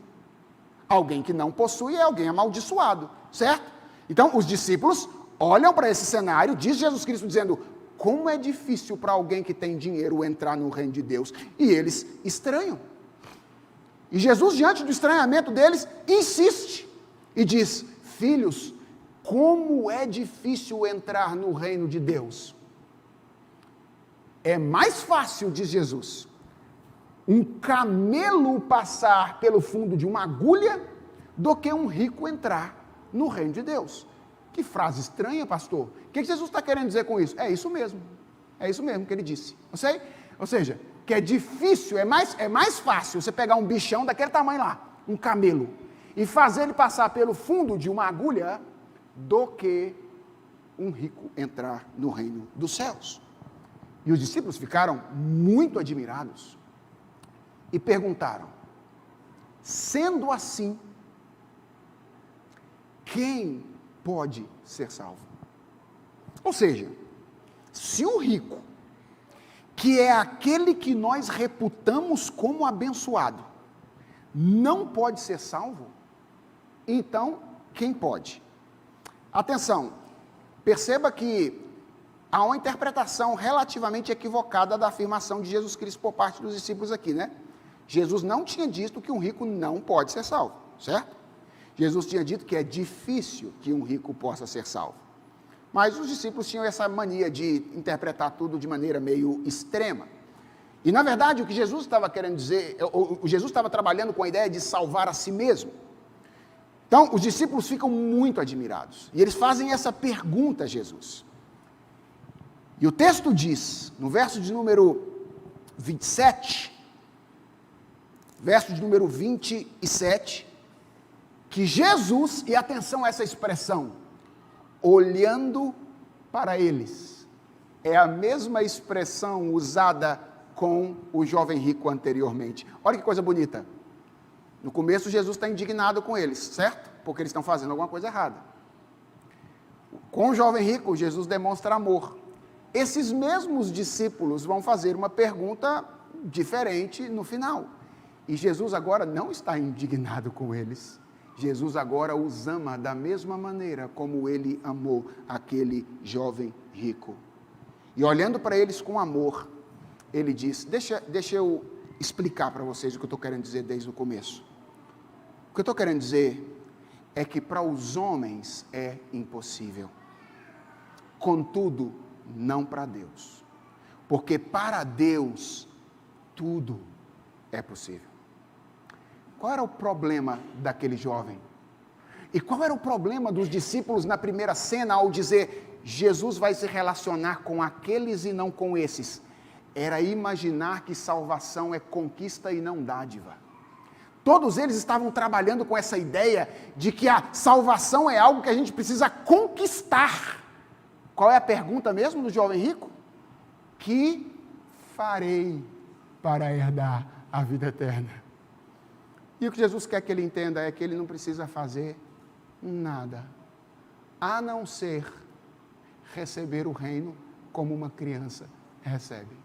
Alguém que não possui é alguém amaldiçoado, certo? Então, os discípulos olham para esse cenário, diz Jesus Cristo dizendo: como é difícil para alguém que tem dinheiro entrar no reino de Deus. E eles estranham. E Jesus, diante do estranhamento deles, insiste e diz: filhos, como é difícil entrar no reino de Deus. É mais fácil, diz Jesus, um camelo passar pelo fundo de uma agulha do que um rico entrar no reino de Deus. Que frase estranha, pastor. O que Jesus está querendo dizer com isso? É isso mesmo que ele disse. Ou seja, que é difícil, é mais fácil você pegar um bichão daquele tamanho lá, um camelo, e fazer ele passar pelo fundo de uma agulha, do que um rico entrar no reino dos céus. E os discípulos ficaram muito admirados e perguntaram: sendo assim, quem pode ser salvo? Ou seja, se o rico, que é aquele que nós reputamos como abençoado, não pode ser salvo, então quem pode? Atenção, perceba que há uma interpretação relativamente equivocada da afirmação de Jesus Cristo por parte dos discípulos aqui, né? Jesus não tinha dito que um rico não pode ser salvo, certo? Jesus tinha dito que é difícil que um rico possa ser salvo. Mas os discípulos tinham essa mania de interpretar tudo de maneira meio extrema. E, na verdade, o que Jesus estava querendo dizer, Jesus estava trabalhando com a ideia de salvar a si mesmo. Então, os discípulos ficam muito admirados. E eles fazem essa pergunta a Jesus. E o texto diz, no verso de número 27, verso de número 27, que Jesus, e atenção a essa expressão, olhando para eles, é a mesma expressão usada com o jovem rico anteriormente. Olha que coisa bonita. No começo, Jesus está indignado com eles, certo? Porque eles estão fazendo alguma coisa errada. Com o jovem rico, Jesus demonstra amor. Esses mesmos discípulos vão fazer uma pergunta diferente no final. E Jesus agora não está indignado com eles. Jesus agora os ama da mesma maneira como ele amou aquele jovem rico. E olhando para eles com amor, ele diz: deixa eu explicar para vocês o que eu estou querendo dizer desde o começo. O que eu estou querendo dizer é que para os homens é impossível. Contudo, não para Deus. Porque para Deus, tudo é possível. Qual era o problema daquele jovem? E qual era o problema dos discípulos na primeira cena ao dizer: Jesus vai se relacionar com aqueles e não com esses? Era imaginar que salvação é conquista e não dádiva. Todos eles estavam trabalhando com essa ideia de que a salvação é algo que a gente precisa conquistar. Qual é a pergunta mesmo do jovem rico? Que farei para herdar a vida eterna? E o que Jesus quer que ele entenda é que ele não precisa fazer nada. a não ser receber o reino como uma criança recebe.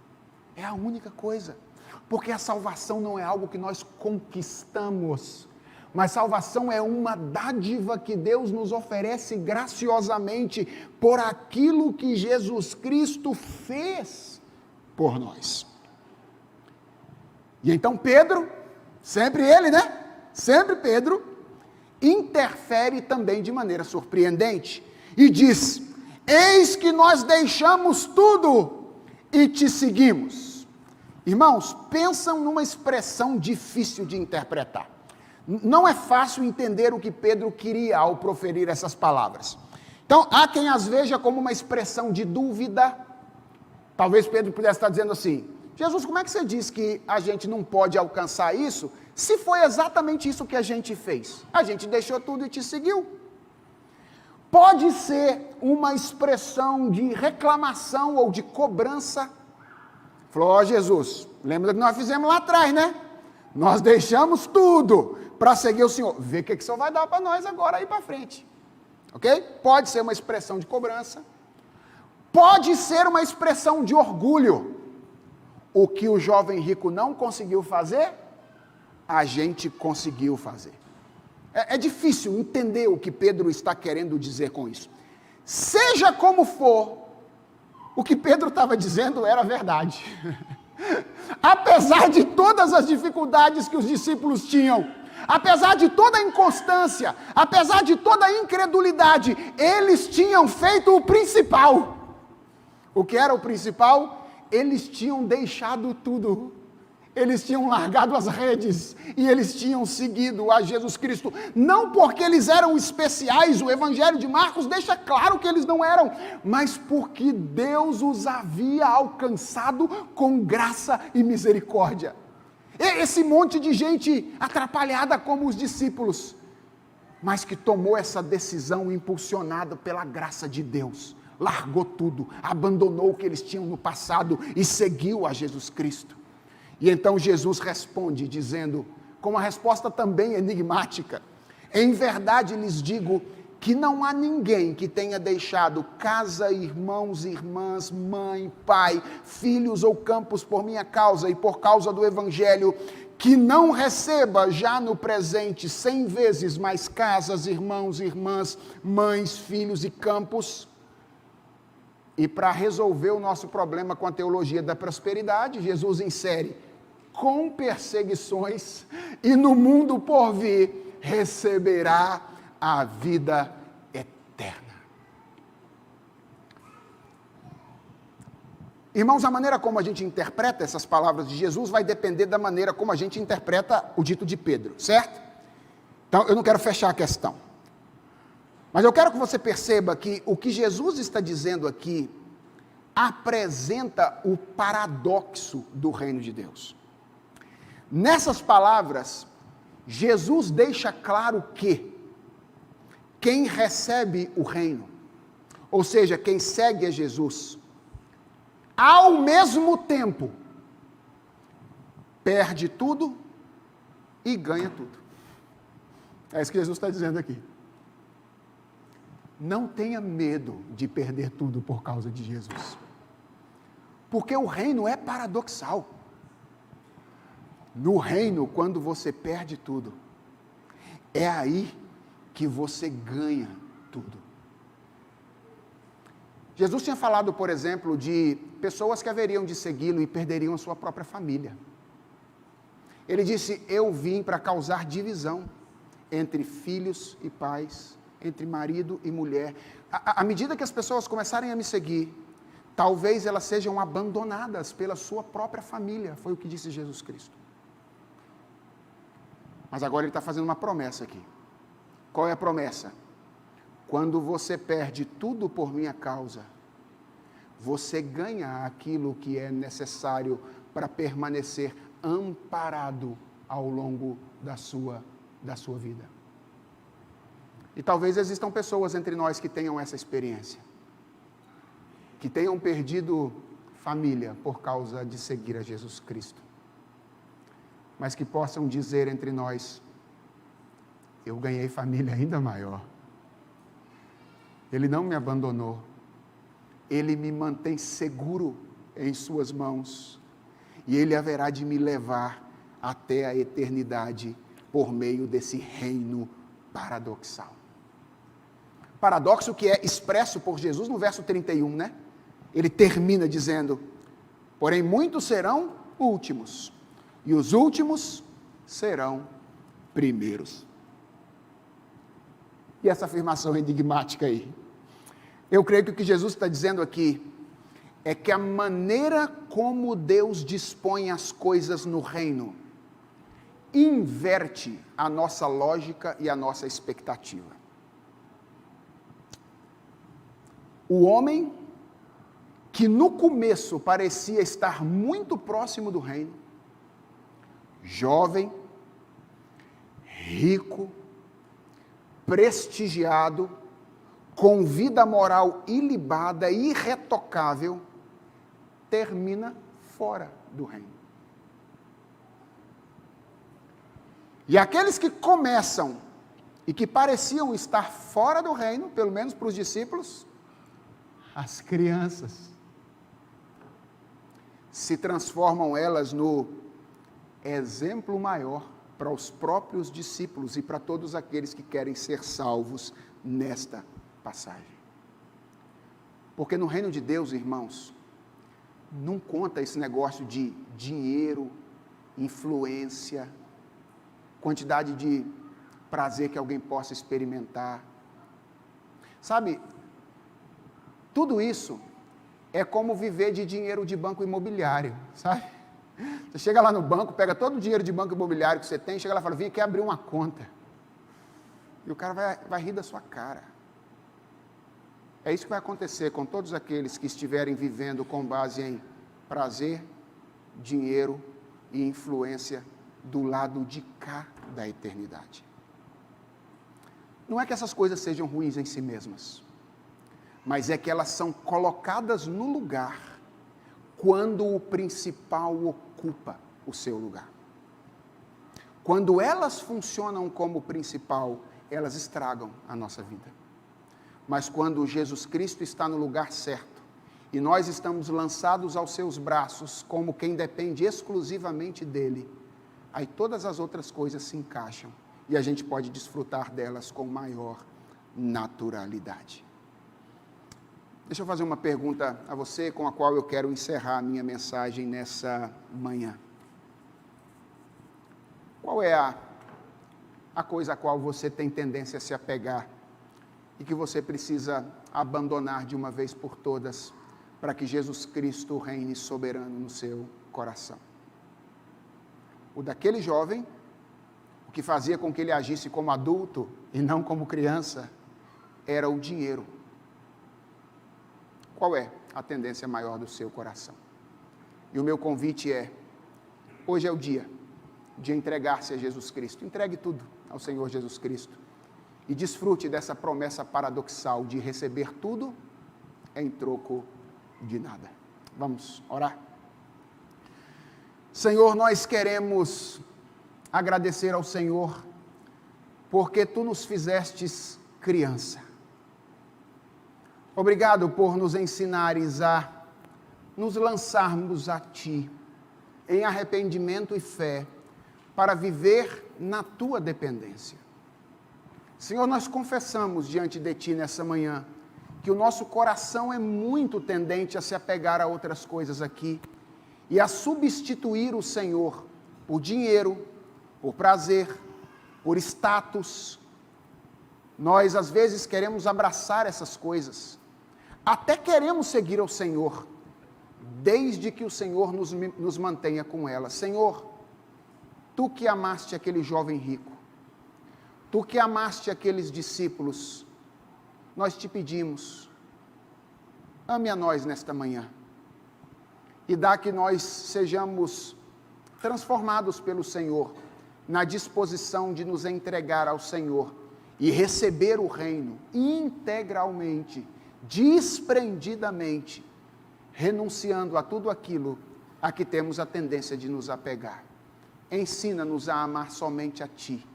É a única coisa. Porque a salvação não é algo que nós conquistamos, mas salvação é uma dádiva que Deus nos oferece graciosamente por aquilo que Jesus Cristo fez por nós. E então Pedro, sempre ele, né? Sempre Pedro, interfere também de maneira surpreendente e diz: eis que nós deixamos tudo e te seguimos. Irmãos, pensam numa expressão difícil de interpretar. Não é fácil entender o que Pedro queria ao proferir essas palavras. Então, há quem as veja como uma expressão de dúvida. Talvez Pedro pudesse estar dizendo assim: Jesus, como é que você diz que a gente não pode alcançar isso, se foi exatamente isso que a gente fez? A gente deixou tudo e te seguiu. Pode ser uma expressão de reclamação ou de cobrança. Falou: ó Jesus, lembra do que nós fizemos lá atrás, né? Nós deixamos tudo para seguir o Senhor. Vê o que o Senhor vai dar para nós agora aí para frente. Ok? Pode ser uma expressão de cobrança. Pode ser uma expressão de orgulho. O que o jovem rico não conseguiu fazer, a gente conseguiu fazer. É difícil entender o que Pedro está querendo dizer com isso. Seja como for, o que Pedro estava dizendo era verdade. Apesar de todas as dificuldades que os discípulos tinham, apesar de toda a inconstância, apesar de toda a incredulidade, eles tinham feito o principal. O que era o principal? Eles tinham deixado tudo. Eles tinham largado as redes e eles tinham seguido a Jesus Cristo. Não porque eles eram especiais, o Evangelho de Marcos deixa claro que eles não eram, mas porque Deus os havia alcançado com graça e misericórdia. Esse monte de gente atrapalhada como os discípulos, mas que tomou essa decisão impulsionada pela graça de Deus. Largou tudo, abandonou o que eles tinham no passado e seguiu a Jesus Cristo. E então Jesus responde dizendo, com uma resposta também enigmática: em verdade lhes digo que não há ninguém que tenha deixado casa, irmãos, irmãs, mãe, pai, filhos ou campos por minha causa e por causa do Evangelho, que não receba já no presente 100 vezes mais casas, irmãos, irmãs, mães, filhos e campos. E para resolver o nosso problema com a teologia da prosperidade, Jesus insere: com perseguições, e no mundo por vir receberá a vida eterna. Irmãos, a maneira como a gente interpreta essas palavras de Jesus vai depender da maneira como a gente interpreta o dito de Pedro, certo? Então, eu não quero fechar a questão. Mas eu quero que você perceba que o que Jesus está dizendo aqui apresenta o paradoxo do reino de Deus. Nessas palavras, Jesus deixa claro que quem recebe o reino, ou seja, quem segue a Jesus, ao mesmo tempo, perde tudo e ganha tudo. É isso que Jesus está dizendo aqui. Não tenha medo de perder tudo por causa de Jesus. Porque o reino é paradoxal. No reino, quando você perde tudo, é aí que você ganha tudo. Jesus tinha falado, por exemplo, de pessoas que haveriam de segui-lo e perderiam a sua própria família. Ele disse: eu vim para causar divisão entre filhos e pais, entre marido e mulher. À medida que as pessoas começarem a me seguir, talvez elas sejam abandonadas pela sua própria família. Foi o que disse Jesus Cristo. Mas agora ele está fazendo uma promessa aqui. Qual é a promessa? Quando você perde tudo por minha causa, você ganha aquilo que é necessário para permanecer amparado ao longo da sua vida. E talvez existam pessoas entre nós que tenham essa experiência, que tenham perdido família por causa de seguir a Jesus Cristo, mas que possam dizer entre nós: eu ganhei família ainda maior. Ele não me abandonou. Ele me mantém seguro em suas mãos. E Ele haverá de me levar até a eternidade por meio desse reino paradoxal. Paradoxo que é expresso por Jesus no verso 31, né? Ele termina dizendo: porém muitos serão últimos, e os últimos serão primeiros. E essa afirmação enigmática aí? Eu creio que o que Jesus está dizendo aqui é que a maneira como Deus dispõe as coisas no reino inverte a nossa lógica e a nossa expectativa. O homem que no começo parecia estar muito próximo do reino, jovem, rico, prestigiado, com vida moral ilibada, irretocável, termina fora do reino. E aqueles que começam e que pareciam estar fora do reino, pelo menos para os discípulos, as crianças, se transformam elas no exemplo maior para os próprios discípulos e para todos aqueles que querem ser salvos nesta passagem. Porque no reino de Deus, irmãos, não conta esse negócio de dinheiro, influência, quantidade de prazer que alguém possa experimentar. Sabe, tudo isso é como viver de dinheiro de banco imobiliário, sabe? Você chega lá no banco, pega todo o dinheiro de banco imobiliário que você tem, chega lá e fala: vem aqui abrir uma conta. E o cara vai rir da sua cara. É isso que vai acontecer com todos aqueles que estiverem vivendo com base em prazer, dinheiro e influência do lado de cá da eternidade. Não é que essas coisas sejam ruins em si mesmas, mas é que elas são colocadas no lugar quando o principal ocupa o seu lugar. Quando elas funcionam como principal, elas estragam a nossa vida. Mas quando Jesus Cristo está no lugar certo, e nós estamos lançados aos seus braços como quem depende exclusivamente dele, aí todas as outras coisas se encaixam e a gente pode desfrutar delas com maior naturalidade. Deixa eu fazer uma pergunta a você, com a qual eu quero encerrar a minha mensagem nessa manhã. Qual é a coisa a qual você tem tendência a se apegar e que você precisa abandonar de uma vez por todas para que Jesus Cristo reine soberano no seu coração? O daquele jovem, o que fazia com que ele agisse como adulto e não como criança, era o dinheiro. Qual é a tendência maior do seu coração? E o meu convite é: hoje é o dia de entregar-se a Jesus Cristo. Entregue tudo ao Senhor Jesus Cristo e desfrute dessa promessa paradoxal de receber tudo em troco de nada. Vamos orar? Senhor, nós queremos agradecer ao Senhor porque Tu nos fizestes criança. Obrigado por nos ensinares a nos lançarmos a Ti em arrependimento e fé para viver na Tua dependência. Senhor, nós confessamos diante de Ti nessa manhã que o nosso coração é muito tendente a se apegar a outras coisas aqui e a substituir o Senhor por dinheiro, por prazer, por status. Nós, às vezes, queremos abraçar essas coisas, até queremos seguir ao Senhor, desde que o Senhor nos mantenha com elas. Senhor, Tu que amaste aquele jovem rico, Tu que amaste aqueles discípulos, nós Te pedimos, ame a nós nesta manhã, e dá que nós sejamos transformados pelo Senhor, na disposição de nos entregar ao Senhor, e receber o reino integralmente, desprendidamente, renunciando a tudo aquilo a que temos a tendência de nos apegar. Ensina-nos a amar somente a Ti.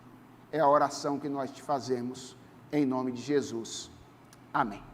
É a oração que nós Te fazemos, em nome de Jesus. Amém.